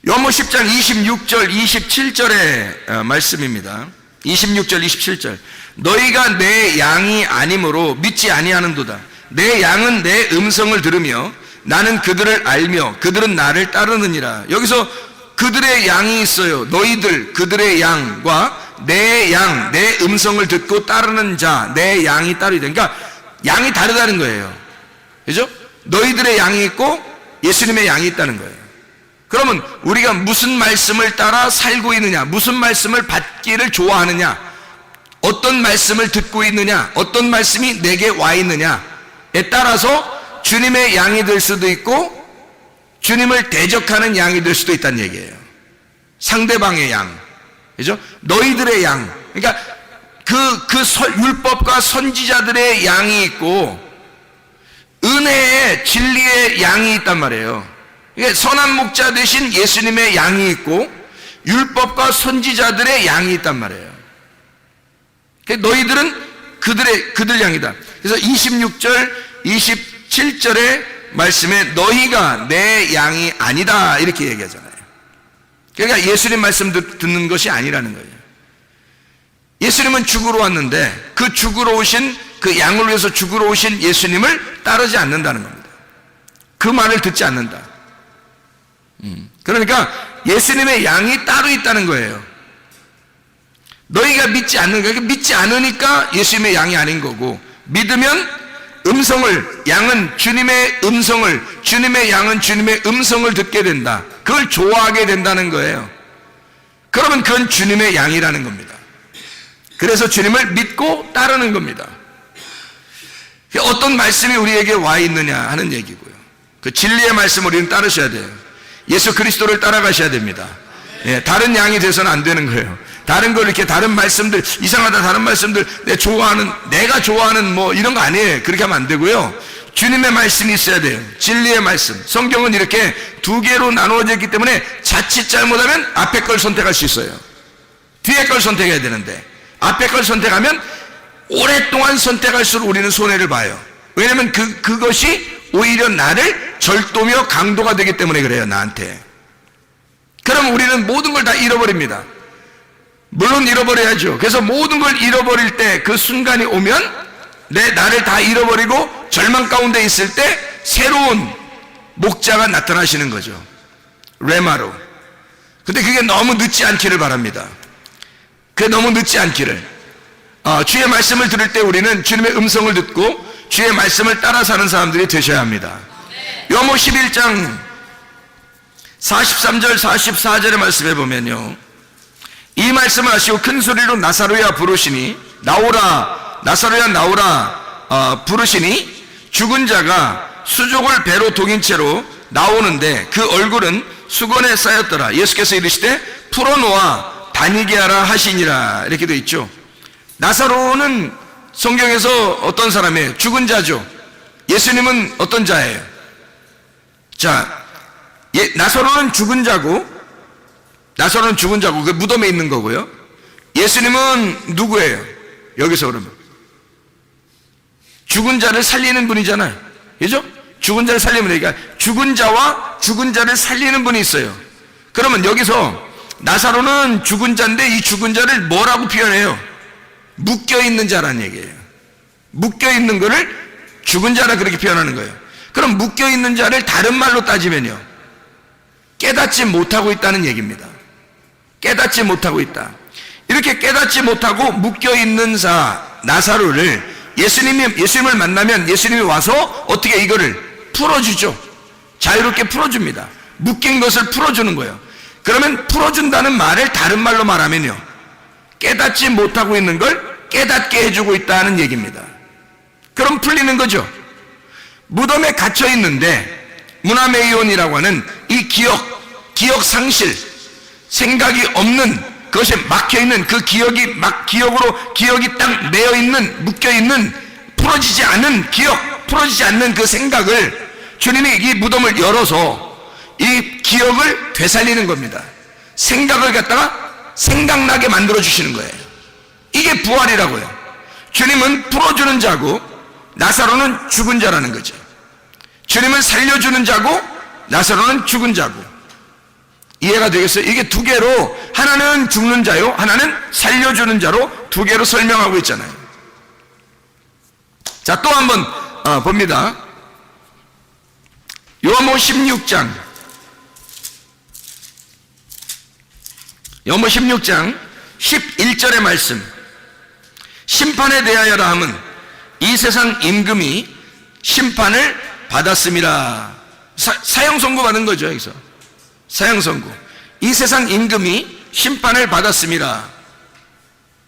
요한복음 10장 26절 27절의 말씀입니다. 26절 27절. 너희가 내 양이 아니므로 믿지 아니하는도다. 내 양은 내 음성을 들으며 나는 그들을 알며 그들은 나를 따르느니라. 여기서 그들의 양이 있어요. 너희들, 그들의 양과 내 양, 내 음성을 듣고 따르는 자, 내 양이 따르다. 그러니까 양이 다르다는 거예요. 그죠? 너희들의 양이 있고 예수님의 양이 있다는 거예요. 그러면 우리가 무슨 말씀을 따라 살고 있느냐, 무슨 말씀을 받기를 좋아하느냐, 어떤 말씀을 듣고 있느냐, 어떤 말씀이 내게 와 있느냐에 따라서 주님의 양이 될 수도 있고 주님을 대적하는 양이 될 수도 있다는 얘기예요. 상대방의 양. 그죠? 너희들의 양. 그러니까 율법과 선지자들의 양이 있고 은혜의 진리의 양이 있단 말이에요. 그러니까 선한 목자 대신 예수님의 양이 있고 율법과 선지자들의 양이 있단 말이에요. 그러니까 너희들은 그들 양이다. 그래서 26절, 27절의 말씀에 너희가 내 양이 아니다 이렇게 얘기하잖아요. 그러니까 예수님 말씀 듣는 것이 아니라는 거예요. 예수님은 죽으러 왔는데 그 죽으러 오신 그 양을 위해서 죽으러 오신 예수님을 따르지 않는다는 겁니다. 그 말을 듣지 않는다. 그러니까 예수님의 양이 따로 있다는 거예요. 너희가 믿지 않는 거예요. 믿지 않으니까 예수님의 양이 아닌 거고, 믿으면 양은 주님의 음성을, 주님의 양은 주님의 음성을 듣게 된다. 그걸 좋아하게 된다는 거예요. 그러면 그건 주님의 양이라는 겁니다. 그래서 주님을 믿고 따르는 겁니다. 어떤 말씀이 우리에게 와 있느냐 하는 얘기고요. 그 진리의 말씀을 우리는 따르셔야 돼요. 예수 그리스도를 따라가셔야 됩니다. 예, 다른 양이 돼서는 안 되는 거예요. 다른 걸 이렇게 다른 말씀들, 이상하다 다른 말씀들, 내가 좋아하는 뭐 이런 거 아니에요. 그렇게 하면 안 되고요. 주님의 말씀이 있어야 돼요. 진리의 말씀. 성경은 이렇게 두 개로 나누어져 있기 때문에 자칫 잘못하면 앞에 걸 선택할 수 있어요. 뒤에 걸 선택해야 되는데 앞에 걸 선택하면 오랫동안 선택할수록 우리는 손해를 봐요. 왜냐하면 그것이 오히려 나를 절도며 강도가 되기 때문에 그래요. 나한테. 그럼 우리는 모든 걸 다 잃어버립니다. 물론 잃어버려야죠. 그래서 모든 걸 잃어버릴 때 그 순간이 오면 나를 다 잃어버리고 절망 가운데 있을 때 새로운 목자가 나타나시는 거죠. 레마로. 근데 그게 너무 늦지 않기를 바랍니다. 그게 너무 늦지 않기를. 주의 말씀을 들을 때 우리는 주님의 음성을 듣고 주의 말씀을 따라 사는 사람들이 되셔야 합니다. 요한복음 11장 43절 44절의 말씀에 보면요, 이 말씀을 하시고 큰 소리로 나사로야 부르시니 나오라, 나사로야 나오라 부르시니 죽은 자가 수족을 배로 동인 채로 나오는데 그 얼굴은 수건에 쌓였더라. 예수께서 이르시되 풀어놓아 다니게 하라 하시니라. 이렇게 되어 있죠. 나사로는 성경에서 어떤 사람이에요? 죽은 자죠. 예수님은 어떤 자예요? 자, 나사로는 죽은 자고 그 무덤에 있는 거고요. 예수님은 누구예요? 여기서 그러면 죽은 자를 살리는 분이잖아요. 그죠? 죽은 자를 살리는 분이니까 죽은 자와 죽은 자를 살리는 분이 있어요. 그러면 여기서 나사로는 죽은 자인데 이 죽은 자를 뭐라고 표현해요? 묶여있는 자라는 얘기예요. 묶여있는 거를 죽은 자라 그렇게 표현하는 거예요. 그럼 묶여있는 자를 다른 말로 따지면요, 깨닫지 못하고 있다는 얘기입니다. 깨닫지 못하고 있다. 이렇게 깨닫지 못하고 묶여있는 자 나사로를 예수님을 만나면 예수님이 와서 어떻게 이거를 풀어주죠. 자유롭게 풀어줍니다. 묶인 것을 풀어주는 거예요. 그러면 풀어준다는 말을 다른 말로 말하면요, 깨닫지 못하고 있는 걸 깨닫게 해주고 있다는 얘기입니다. 그럼 풀리는 거죠. 무덤에 갇혀 있는데 무나메이온이라고 하는 이 기억 상실, 생각이 없는, 그것에 막혀 있는 그 기억이 기억이 딱 매여 있는, 묶여 있는, 풀어지지 않는 풀어지지 않는 그 생각을 주님이 이 무덤을 열어서 이 기억을 되살리는 겁니다. 생각을 갖다가 생각나게 만들어 주시는 거예요. 이게 부활이라고요. 주님은 풀어주는 자고 나사로는 죽은 자라는 거죠. 주님은 살려주는 자고 나사로는 죽은 자고. 이해가 되겠어요? 이게 두 개로, 하나는 죽는 자요, 하나는 살려주는 자로 두 개로 설명하고 있잖아요. 자, 또 한번 봅니다. 요한복음 16장 11절의 말씀. 심판에 대하여라 함은 이 세상 임금이 심판을 받았음이라. 사형 선고 받은 거죠. 여기서 사형 선고. 이 세상 임금이 심판을 받았음이라.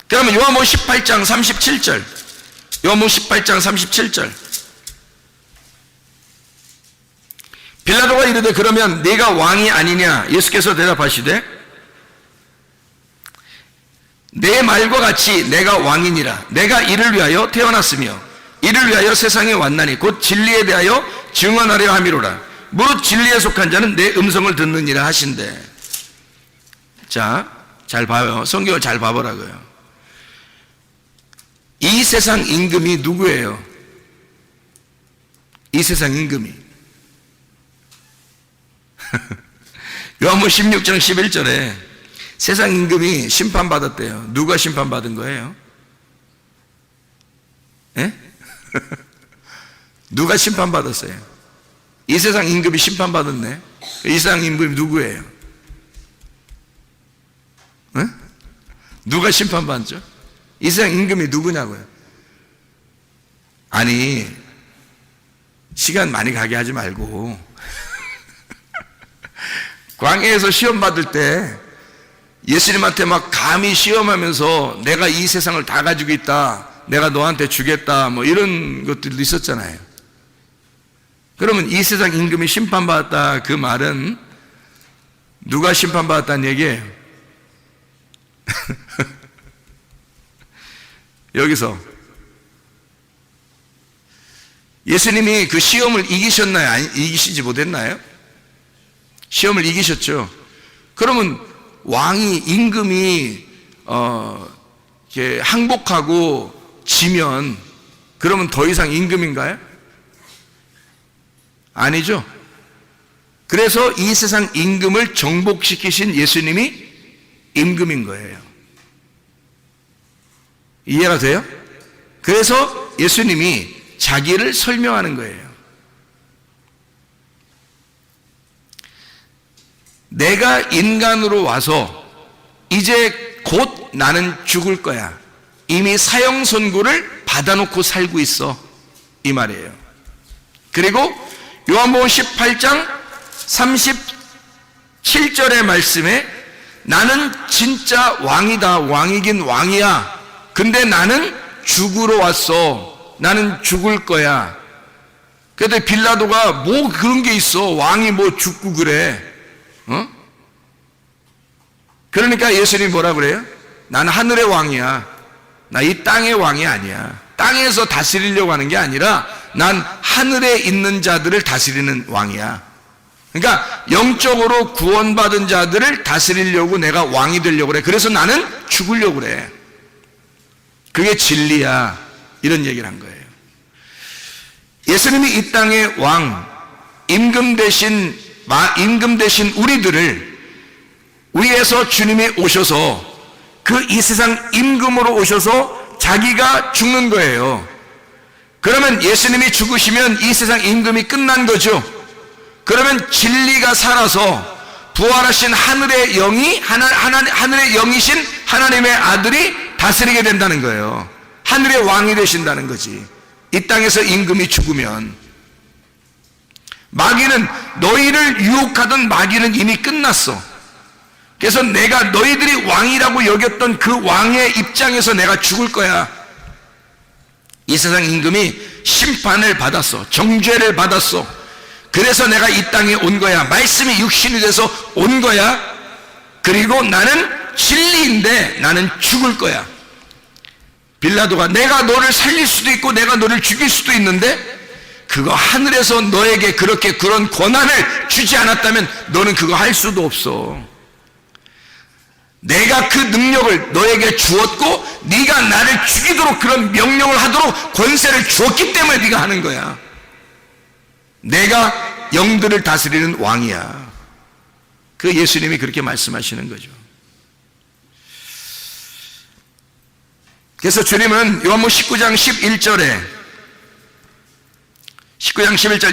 그러면 요한복음 18장 37절. 요한복음 18장 37절. 빌라도가 이르되 그러면 네가 왕이 아니냐? 예수께서 대답하시되 내 말과 같이 내가 왕이니라. 내가 이를 위하여 태어났으며 이를 위하여 세상에 왔나니 곧 진리에 대하여 증언하려 함이로라. 무릇 진리에 속한 자는 내 음성을 듣느니라 하신대. 자, 잘 봐요. 성경을 잘 봐보라고요. 이 세상 임금이 누구예요? 이 세상 임금이 요한복음 16장 11절에 세상 임금이 심판받았대요. 누가 심판받은 거예요? 예? 누가 심판받았어요? 이 세상 임금이 심판받았네. 이 세상 임금이 누구예요? 예? 누가 심판받죠? 이 세상 임금이 누구냐고요? 아니, 시간 많이 가게 하지 말고 광야에서 시험 받을 때 예수님한테 막 감히 시험하면서 내가 이 세상을 다 가지고 있다, 내가 너한테 주겠다, 뭐 이런 것들도 있었잖아요. 그러면 이 세상 임금이 심판받았다, 그 말은 누가 심판받았다는 얘기예요? 여기서 예수님이 그 시험을 이기셨나요? 아니, 이기시지 못했나요? 시험을 이기셨죠. 그러면 왕이, 임금이 이렇게 항복하고 지면 그러면 더 이상 임금인가요? 아니죠. 그래서 이 세상 임금을 정복시키신 예수님이 임금인 거예요. 이해가 돼요? 그래서 예수님이 자기를 설명하는 거예요. 내가 인간으로 와서 이제 곧 나는 죽을 거야. 이미 사형 선고를 받아놓고 살고 있어. 이 말이에요. 그리고 요한복음 18장 37절의 말씀에 나는 진짜 왕이다. 왕이긴 왕이야. 근데 나는 죽으러 왔어. 나는 죽을 거야. 그런데 빌라도가 뭐 그런 게 있어. 왕이 뭐 죽고 그래. 그러니까 예수님이 뭐라 그래요? 나는 하늘의 왕이야. 나 이 땅의 왕이 아니야. 땅에서 다스리려고 하는 게 아니라 난 하늘에 있는 자들을 다스리는 왕이야. 그러니까 영적으로 구원받은 자들을 다스리려고 내가 왕이 되려고 그래. 그래서 나는 죽으려고 그래. 그게 진리야. 이런 얘기를 한 거예요. 예수님이 이 땅의 왕, 임금 대신 우리들을 위에서 주님이 오셔서 그 이 세상 임금으로 오셔서 자기가 죽는 거예요. 그러면 예수님이 죽으시면 이 세상 임금이 끝난 거죠. 그러면 진리가 살아서 부활하신 하늘의 영이 하늘의 영이신 하나님의 아들이 다스리게 된다는 거예요. 하늘의 왕이 되신다는 거지. 이 땅에서 임금이 죽으면 마귀는, 너희를 유혹하던 마귀는 이미 끝났어. 그래서 내가 너희들이 왕이라고 여겼던 그 왕의 입장에서 내가 죽을 거야. 이 세상 임금이 심판을 받았어. 정죄를 받았어. 그래서 내가 이 땅에 온 거야. 말씀이 육신이 돼서 온 거야. 그리고 나는 진리인데 나는 죽을 거야. 빌라도가 내가 너를 살릴 수도 있고 내가 너를 죽일 수도 있는데 그거 하늘에서 너에게 그런 권한을 주지 않았다면 너는 그거 할 수도 없어. 내가 그 능력을 너에게 주었고 네가 나를 죽이도록 그런 명령을 하도록 권세를 주었기 때문에 네가 하는 거야. 내가 영들을 다스리는 왕이야. 그 예수님이 그렇게 말씀하시는 거죠. 그래서 주님은 요한복음 19장 11절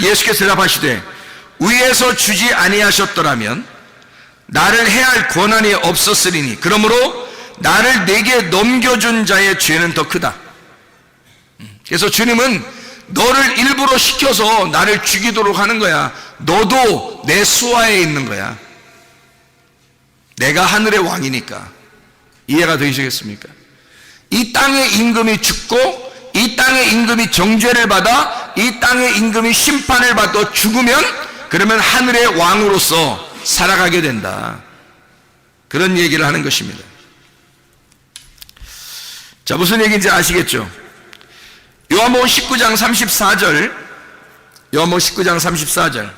예수께서 대답하시되 위에서 주지 아니하셨더라면 나를 해할 권한이 없었으리니 그러므로 나를 내게 넘겨준 자의 죄는 더 크다. 그래서 주님은 너를 일부러 시켜서 나를 죽이도록 하는 거야. 너도 내 수하에 있는 거야. 내가 하늘의 왕이니까. 이해가 되시겠습니까? 이 땅의 임금이 죽고 이 땅의 임금이 정죄를 받아 이 땅의 임금이 심판을 받아 죽으면 그러면 하늘의 왕으로서 살아가게 된다. 그런 얘기를 하는 것입니다. 자, 무슨 얘기인지 아시겠죠? 요한복음 19장 34절, 요한복음 19장 34절.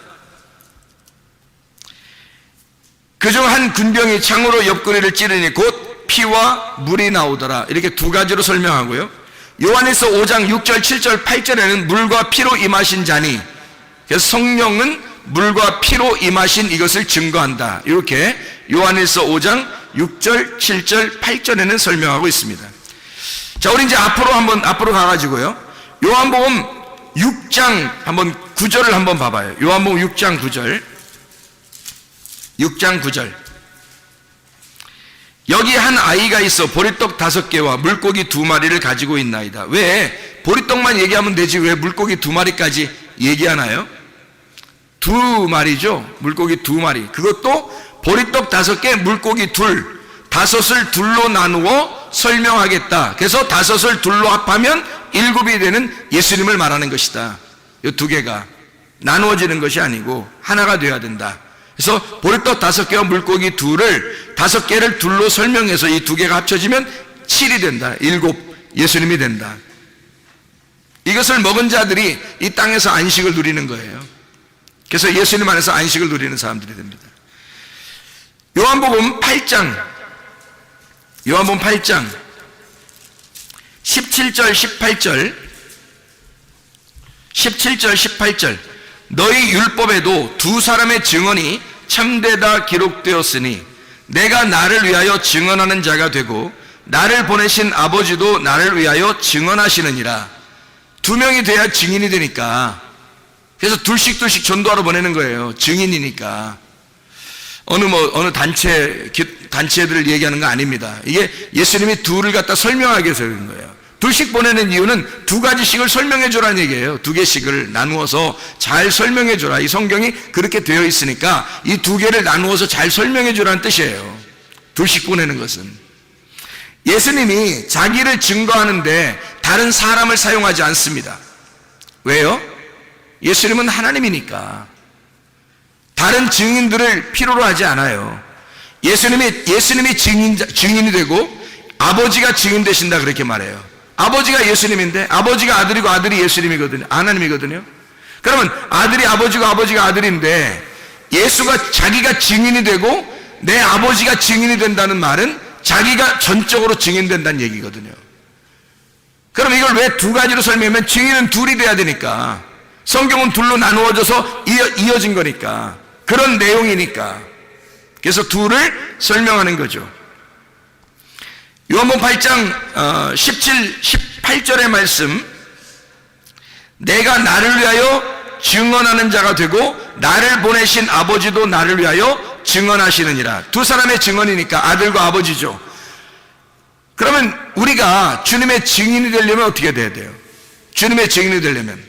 그중 한 군병이 창으로 옆구리를 찌르니 곧 피와 물이 나오더라. 이렇게 두 가지로 설명하고요. 요한에서 5장 6절, 7절, 8절에는 물과 피로 임하신 자니, 그래서 성령은 물과 피로 임하신 이것을 증거한다. 이렇게 요한에서 5장 6절, 7절, 8절에는 설명하고 있습니다. 자, 우리 이제 앞으로 가가지고요. 요한복음 6장 한번 9절을 한번 봐봐요. 요한복음 6장 9절. 6장 9절. 여기 한 아이가 있어 보리떡 5개와 물고기 2마리를 가지고 있나이다. 왜 보리떡만 얘기하면 되지 왜 물고기 2마리까지 얘기하나요? 2마리죠. 물고기 2마리. 그것도 보리떡 5개, 물고기 2, 5을 둘로 나누어 설명하겠다. 그래서 5을 둘로 합하면 7이 되는 예수님을 말하는 것이다. 이 2개가 나누어지는 것이 아니고 하나가 되어야 된다. 그래서 보리떡 5개와 물고기 5개를 둘로 설명해서 이 2개가 합쳐지면 7이 된다. 7 예수님이 된다. 이것을 먹은 자들이 이 땅에서 안식을 누리는 거예요. 그래서 예수님 안에서 안식을 누리는 사람들이 됩니다. 요한복음 8장 17절 18절 너희 율법에도 2 사람의 증언이 참되다 기록되었으니 내가 나를 위하여 증언하는 자가 되고 나를 보내신 아버지도 나를 위하여 증언하시느니라. 2명이 돼야 증인이 되니까. 그래서 둘씩 전도하러 보내는 거예요. 증인이니까. 어느 단체들을 얘기하는 거 아닙니다. 이게 예수님이 2를 갖다 설명하기 위해서 그런 거예요. 2씩 보내는 이유는 2가지씩을 설명해 주라는 얘기예요. 2개씩을 나누어서 잘 설명해 주라. 이 성경이 그렇게 되어 있으니까 이 2개를 나누어서 잘 설명해 주라는 뜻이에요. 2씩 보내는 것은. 예수님이 자기를 증거하는데 다른 사람을 사용하지 않습니다. 왜요? 예수님은 하나님이니까 다른 증인들을 필요로 하지 않아요. 예수님이 증인이 되고 아버지가 증인 되신다 그렇게 말해요. 아버지가 예수님인데 아버지가 아들이고 아들이 예수님이거든요. 하나님이거든요. 그러면 아들이 아버지고 아버지가 아들인데 예수가 자기가 증인이 되고 내 아버지가 증인이 된다는 말은 자기가 전적으로 증인된다는 얘기거든요. 그럼 이걸 왜 2가지로 설명하면 증인은 2이 돼야 되니까. 성경은 2로 나누어져서 이어진 거니까. 그런 내용이니까. 그래서 2를 설명하는 거죠. 요한복음 8장 17, 18절의 말씀, 내가 나를 위하여 증언하는 자가 되고 나를 보내신 아버지도 나를 위하여 증언하시느니라. 2 사람의 증언이니까 아들과 아버지죠. 그러면 우리가 주님의 증인이 되려면 어떻게 돼야 돼요? 주님의 증인이 되려면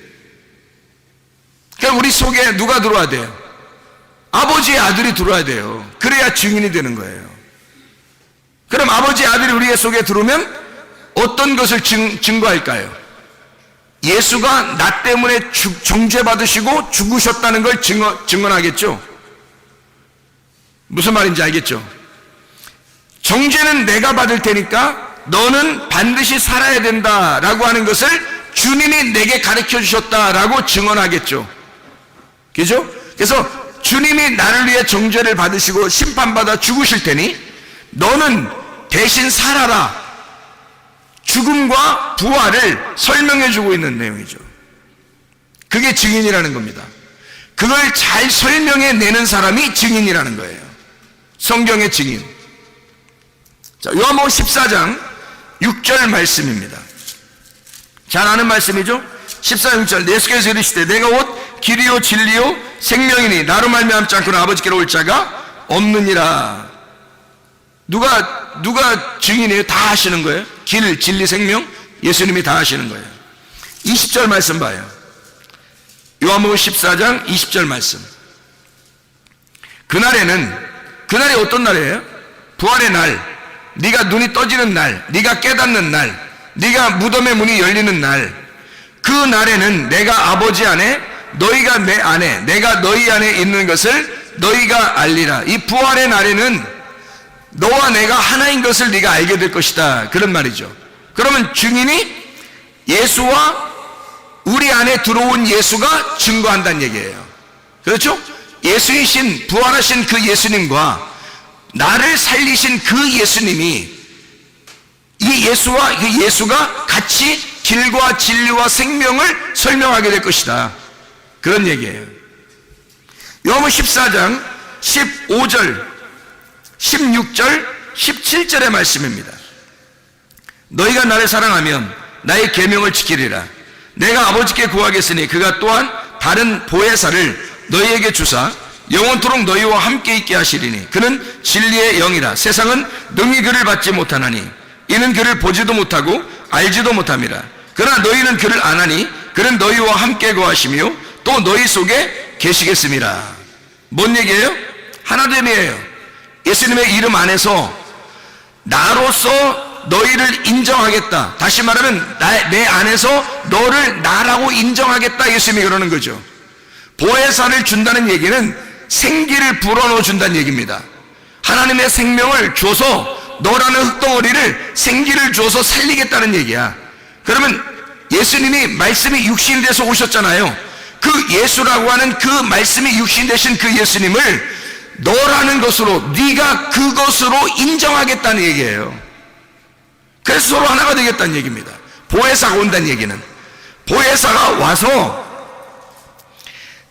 그러니까 우리 속에 누가 들어와야 돼요? 아버지의 아들이 들어와야 돼요. 그래야 증인이 되는 거예요. 그럼 아버지의 아들이 우리의 속에 들어오면 어떤 것을 증거할까요? 예수가 나 때문에 정죄받으시고 죽으셨다는 걸 증언하겠죠. 무슨 말인지 알겠죠? 정죄는 내가 받을 테니까 너는 반드시 살아야 된다라고 하는 것을 주님이 내게 가르쳐 주셨다라고 증언하겠죠. 그죠? 그래서 주님이 나를 위해 정죄를 받으시고 심판받아 죽으실 테니 너는 대신 살아라. 죽음과 부활을 설명해 주고 있는 내용이죠. 그게 증인이라는 겁니다. 그걸 잘 설명해 내는 사람이 증인이라는 거예요. 성경의 증인. 자, 요한복음 14장 6절 말씀입니다. 잘 아는 말씀이죠? 14장 6절. 예수께서 이르시되 내가 곧 길이요 진리요 생명이니 나로 말미암지 않고는 아버지께로 올 자가 없느니라. 누가 증인이에요? 다 하시는 거예요. 길, 진리, 생명 예수님이 다 하시는 거예요. 20절 말씀 봐요. 요한복음 14장 20절 말씀. 그날이 어떤 날이에요? 부활의 날, 네가 눈이 떠지는 날, 네가 깨닫는 날, 네가 무덤의 문이 열리는 날, 그 날에는 내가 아버지 안에 너희가 내 안에 내가 너희 안에 있는 것을 너희가 알리라. 이 부활의 날에는 너와 내가 하나인 것을 네가 알게 될 것이다. 그런 말이죠. 그러면 증인이 예수와 우리 안에 들어온 예수가 증거한다는 얘기예요. 그렇죠? 예수이신, 부활하신 그 예수님과 나를 살리신 그 예수님이, 이 예수와 그 예수가 같이 길과 진리와 생명을 설명하게 될 것이다, 그런 얘기예요. 요한복음 14장 15절, 16절, 17절의 말씀입니다. 너희가 나를 사랑하면 나의 계명을 지키리라. 내가 아버지께 구하겠으니 그가 또한 다른 보혜사를 너희에게 주사 영원토록 너희와 함께 있게 하시리니 그는 진리의 영이라. 세상은 능히 그를 받지 못하나니 이는 그를 보지도 못하고 알지도 못함이라. 그러나 너희는 그를 아나니 그는 너희와 함께 거하시며 또 너희 속에 계시겠음이라. 뭔 얘기예요? 하나됨이에요. 예수님의 이름 안에서 나로서 너희를 인정하겠다. 다시 말하면 내 안에서 너를 나라고 인정하겠다, 예수님이 그러는 거죠. 보혜사를 준다는 얘기는 생기를 불어넣어 준다는 얘기입니다. 하나님의 생명을 줘서 너라는 흙덩어리를 생기를 줘서 살리겠다는 얘기야. 그러면 예수님이 말씀이 육신이 돼서 오셨잖아요. 그 예수라고 하는 그 말씀이 육신 되신 그 예수님을 너라는 것으로, 네가 그것으로 인정하겠다는 얘기예요. 그래서 서로 하나가 되겠다는 얘기입니다. 보혜사가 온다는 얘기는, 보혜사가 와서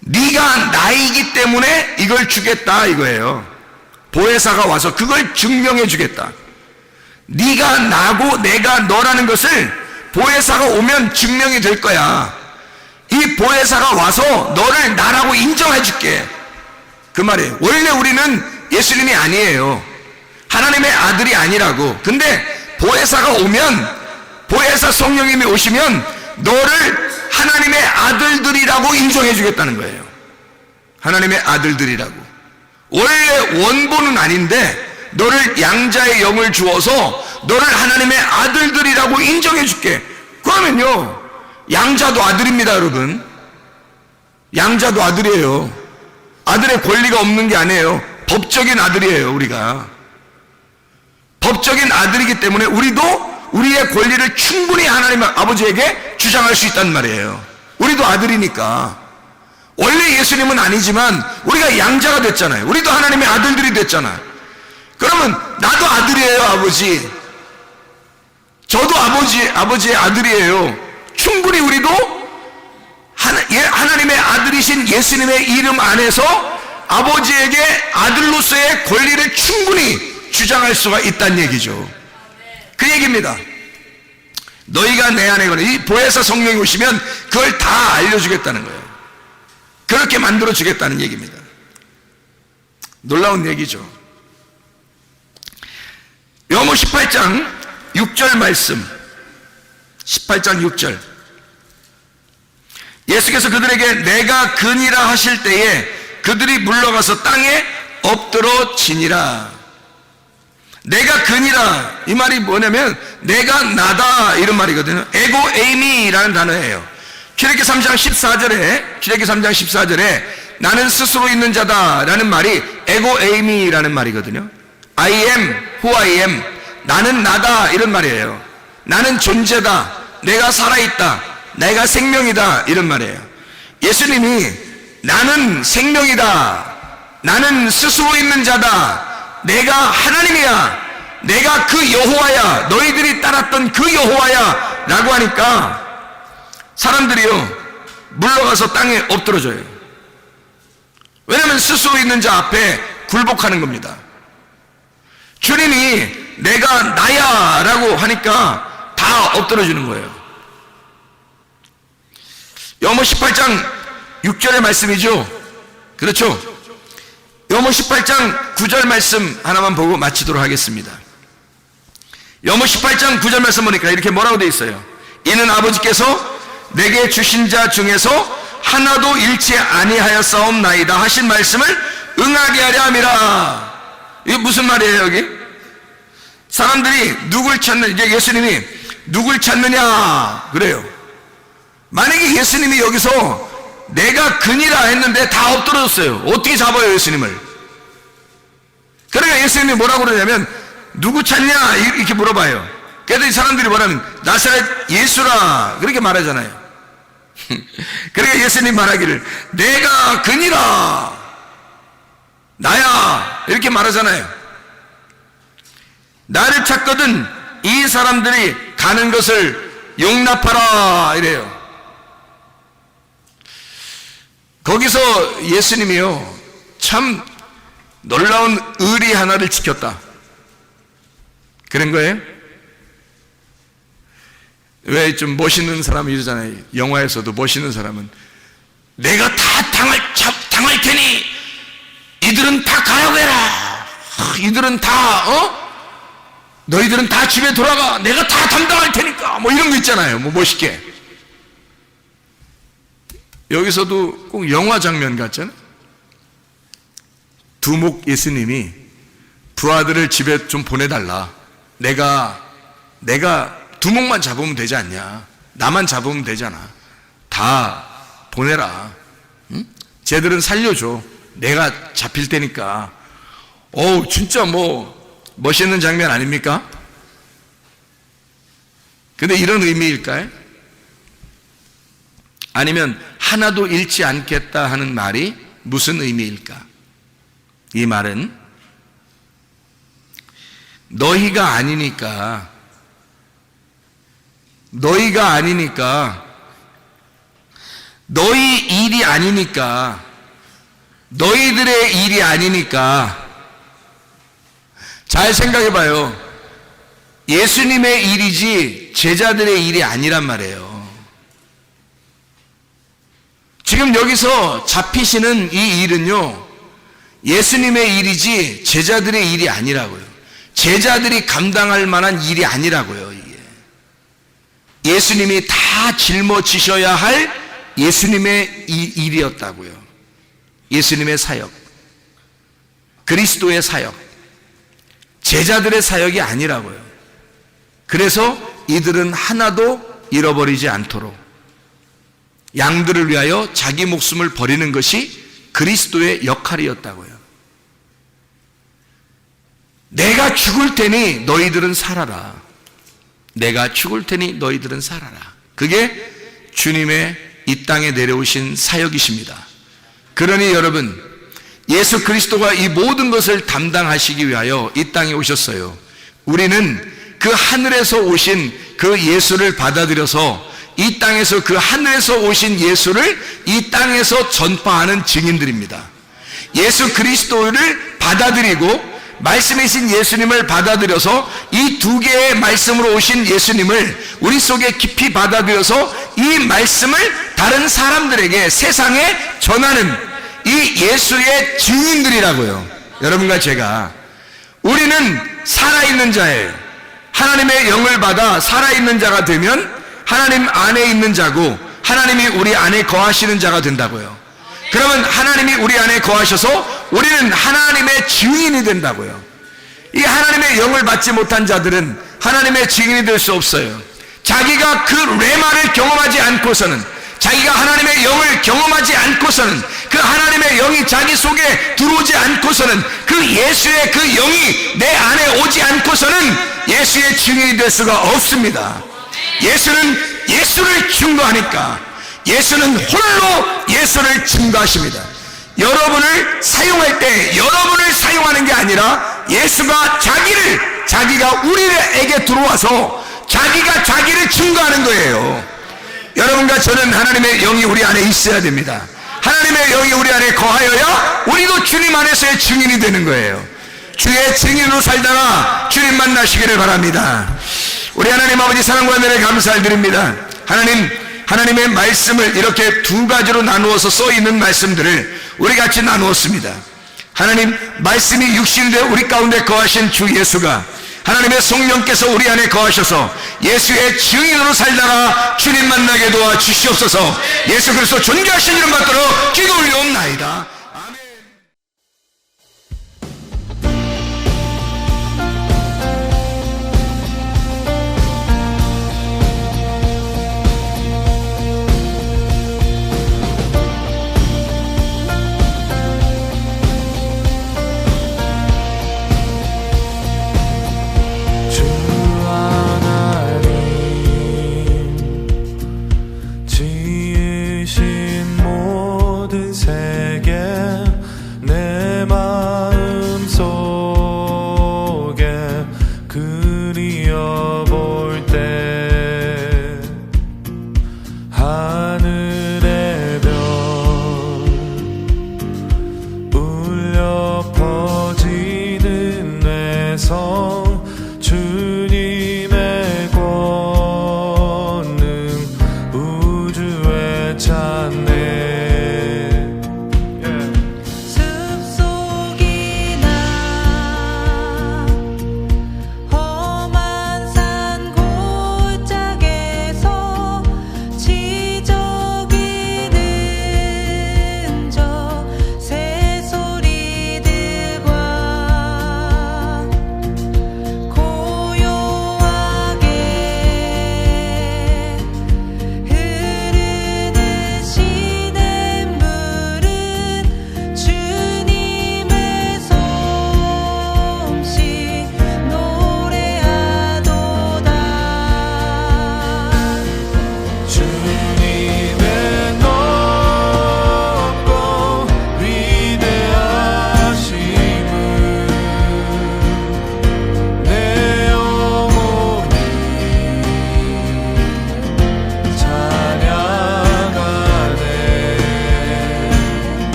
네가 나이기 때문에 이걸 주겠다 이거예요. 보혜사가 와서 그걸 증명해 주겠다. 네가 나고 내가 너라는 것을 보혜사가 오면 증명이 될 거야. 이 보혜사가 와서 너를 나라고 인정해 줄게, 그 말이에요. 원래 우리는 예수님이 아니에요. 하나님의 아들이 아니라고. 근데 보혜사가 오면, 보혜사 성령님이 오시면 너를 하나님의 아들들이라고 인정해 주겠다는 거예요. 하나님의 아들들이라고. 원래 원본은 아닌데 너를 양자의 영을 주어서 너를 하나님의 아들들이라고 인정해 줄게. 그러면요, 양자도 아들입니다, 여러분. 양자도 아들이에요. 아들의 권리가 없는 게 아니에요. 법적인 아들이에요, 우리가. 법적인 아들이기 때문에 우리도 우리의 권리를 충분히 하나님 아버지에게 주장할 수 있단 말이에요. 우리도 아들이니까. 원래 예수님은 아니지만 우리가 양자가 됐잖아요. 우리도 하나님의 아들들이 됐잖아요. 그러면 나도 아들이에요, 아버지. 저도 아버지의 아들이에요. 충분히 우리도 하나님의 아들이신 예수님의 이름 안에서 아버지에게 아들로서의 권리를 충분히 주장할 수가 있다는 얘기죠. 그 얘기입니다. 너희가 내 안에 거는, 이 보혜사 성령이 오시면 그걸 다 알려주겠다는 거예요. 그렇게 만들어주겠다는 얘기입니다. 놀라운 얘기죠. 요한복음 18장 6절 말씀, 18장 6절. 예수께서 그들에게 내가 그니라 하실 때에 그들이 물러가서 땅에 엎드러 지니라. 내가 그니라, 이 말이 뭐냐면 내가 나다, 이런 말이거든요. 에고 에이미라는 단어예요. 출애굽기 3장 14절에 나는 스스로 있는 자다 라는 말이 에고 에이미라는 말이거든요. I am who I am, 나는 나다, 이런 말이에요. 나는 존재다, 내가 살아있다, 내가 생명이다, 이런 말이에요. 예수님이 나는 생명이다, 나는 스스로 있는 자다, 내가 하나님이야, 내가 그 여호와야, 너희들이 따랐던 그 여호와야 라고 하니까 사람들이요 물러가서 땅에 엎드러져요. 왜냐하면 스스로 있는 자 앞에 굴복하는 겁니다. 주님이 내가 나야 라고 하니까 다 엎드러지는 거예요. 요한복음 18장 6절의 말씀이죠. 그렇죠? 요한복음 18장 9절 말씀 하나만 보고 마치도록 하겠습니다. 요한복음 18장 9절 말씀 보니까 이렇게 뭐라고 되어 있어요? 이는 아버지께서 내게 주신 자 중에서 하나도 잃지 아니하였사옵나이다 하신 말씀을 응하게 하려 함이라. 이게 무슨 말이에요, 여기? 사람들이 누굴 찾는, 이제 예수님이 누굴 찾느냐 그래요. 만약에 예수님이 여기서 내가 그니라 했는데 다 엎드러졌어요. 어떻게 잡아요, 예수님을? 그러니까 예수님이 뭐라고 그러냐면 누구 찾냐 이렇게 물어봐요. 그래도 이 사람들이 뭐라면 나사렛 예수라 그렇게 말하잖아요. 그러니까 예수님 말하기를 내가 그니라 나야 이렇게 말하잖아요. 나를 찾거든 이 사람들이 가는 것을 용납하라 이래요. 거기서 예수님이요 참 놀라운 의리 하나를 지켰다 그런 거예요. 왜 좀 멋있는 사람이 이러잖아요. 영화에서도 멋있는 사람은 내가 다 당할 테니 이들은 다 가라고 해라. 이들은 다 너희들은 다 집에 돌아가. 내가 다 담당할 테니까. 뭐 이런 거 있잖아요. 뭐 멋있게. 여기서도 꼭 영화 장면 같잖아요. 두목 예수님이 부하들을 집에 좀 보내달라. 내가 두목만 잡으면 되지 않냐. 나만 잡으면 되잖아. 다 보내라. 응? 쟤들은 살려줘. 내가 잡힐 테니까. 진짜 뭐 멋있는 장면 아닙니까? 근데 이런 의미일까요? 아니면 하나도 잃지 않겠다 하는 말이 무슨 의미일까? 이 말은 너희가 아니니까 너희 일이 아니니까 너희들의 일이 아니니까 잘 생각해 봐요. 예수님의 일이지 제자들의 일이 아니란 말이에요. 지금 여기서 잡히시는 이 일은요 예수님의 일이지 제자들의 일이 아니라고요. 제자들이 감당할 만한 일이 아니라고요. 이게 예수님이 다 짊어지셔야 할 예수님의 일이었다고요. 예수님의 사역, 그리스도의 사역, 제자들의 사역이 아니라고요. 그래서 이들은 하나도 잃어버리지 않도록 양들을 위하여 자기 목숨을 버리는 것이 그리스도의 역할이었다고요. 내가 죽을 테니 너희들은 살아라. 내가 죽을 테니 너희들은 살아라. 그게 주님의 이 땅에 내려오신 사역이십니다. 그러니 여러분, 예수 그리스도가 이 모든 것을 담당하시기 위하여 이 땅에 오셨어요. 우리는 그 하늘에서 오신 그 예수를 받아들여서 이 땅에서 그 하늘에서 오신 예수를 이 땅에서 전파하는 증인들입니다. 예수 그리스도를 받아들이고 말씀이신 예수님을 받아들여서 이 두 개의 말씀으로 오신 예수님을 우리 속에 깊이 받아들여서 이 말씀을 다른 사람들에게 세상에 전하는 이 예수의 증인들이라고요. 여러분과 제가 우리는 살아있는 자예요. 하나님의 영을 받아 살아있는 자가 되면 하나님 안에 있는 자고 하나님이 우리 안에 거하시는 자가 된다고요. 그러면 하나님이 우리 안에 거하셔서 우리는 하나님의 증인이 된다고요. 이 하나님의 영을 받지 못한 자들은 하나님의 증인이 될 수 없어요. 자기가 그 레마를 경험하지 않고서는, 자기가 하나님의 영을 경험하지 않고서는, 그 하나님의 영이 자기 속에 들어오지 않고서는, 그 예수의 그 영이 내 안에 오지 않고서는 예수의 증인이 될 수가 없습니다. 예수는 예수를 증거하니까, 예수는 홀로 예수를 증거하십니다. 여러분을 사용할 때 여러분을 사용하는 게 아니라 예수가 자기가 우리에게 들어와서 자기가 자기를 증거하는 거예요. 여러분과 저는 하나님의 영이 우리 안에 있어야 됩니다. 하나님의 영이 우리 안에 거하여야 우리도 주님 안에서의 증인이 되는 거예요. 주의 증인으로 살다가 주님 만나시기를 바랍니다. 우리 하나님 아버지 사랑과 은혜를 감사를 드립니다. 하나님의 말씀을 이렇게 두 가지로 나누어서 써있는 말씀들을 우리 같이 나누었습니다. 하나님 말씀이 육신이 되어 우리 가운데 거하신 주 예수가 하나님의 성령께서 우리 안에 거하셔서 예수의 증인으로 살다가 주님 만나게 도와주시옵소서. 예수 그리스도 존귀하신 이름 받들어 기도 올려옵나이다. 주 안에 주신 모든 세